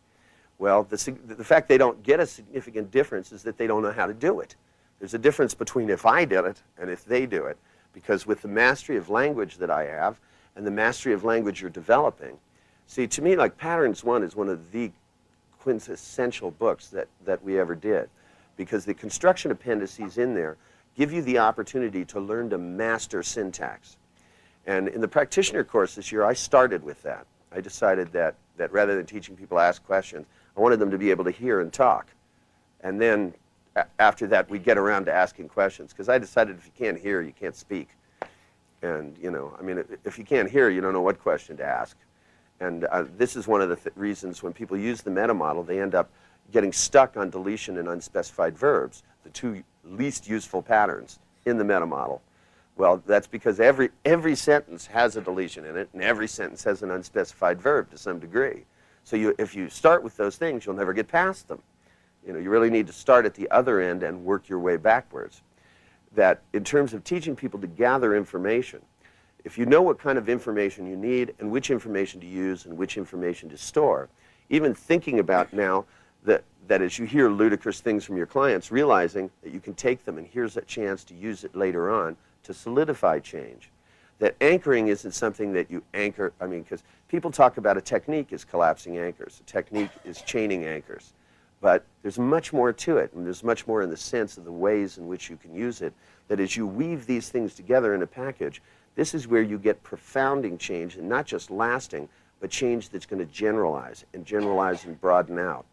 well, the fact they don't get a significant difference is that they don't know how to do it. There's a difference between if I did it and if they do it. Because with the mastery of language that I have and the mastery of language you're developing, see, to me, like Patterns 1 is one of the quintessential books that we ever did. Because the construction appendices in there give you the opportunity to learn to master syntax. And in the practitioner course this year, I started with that. I decided that rather than teaching people to ask questions, I wanted them to be able to hear and talk. And then after that, we get around to asking questions. Because I decided if you can't hear, you can't speak. And, you know, I mean, if you can't hear, you don't know what question to ask. And this is one of the reasons when people use the meta model, they end up getting stuck on deletion and unspecified verbs, the two least useful patterns in the meta model. Well, that's because every sentence has a deletion in it, and every sentence has an unspecified verb to some degree. So if you start with those things, you'll never get past them. You know, you really need to start at the other end and work your way backwards. That in terms of teaching people to gather information, if you know what kind of information you need and which information to use and which information to store, even thinking about now that as you hear ludicrous things from your clients, realizing that you can take them and here's a chance to use it later on to solidify change. That anchoring isn't something that you anchor, I mean, because people talk about a technique as collapsing anchors. A technique is chaining anchors. But there's much more to it, and there's much more in the sense of the ways in which you can use it, that as you weave these things together in a package, this is where you get profounding change, and not just lasting, but change that's going to generalize and broaden out.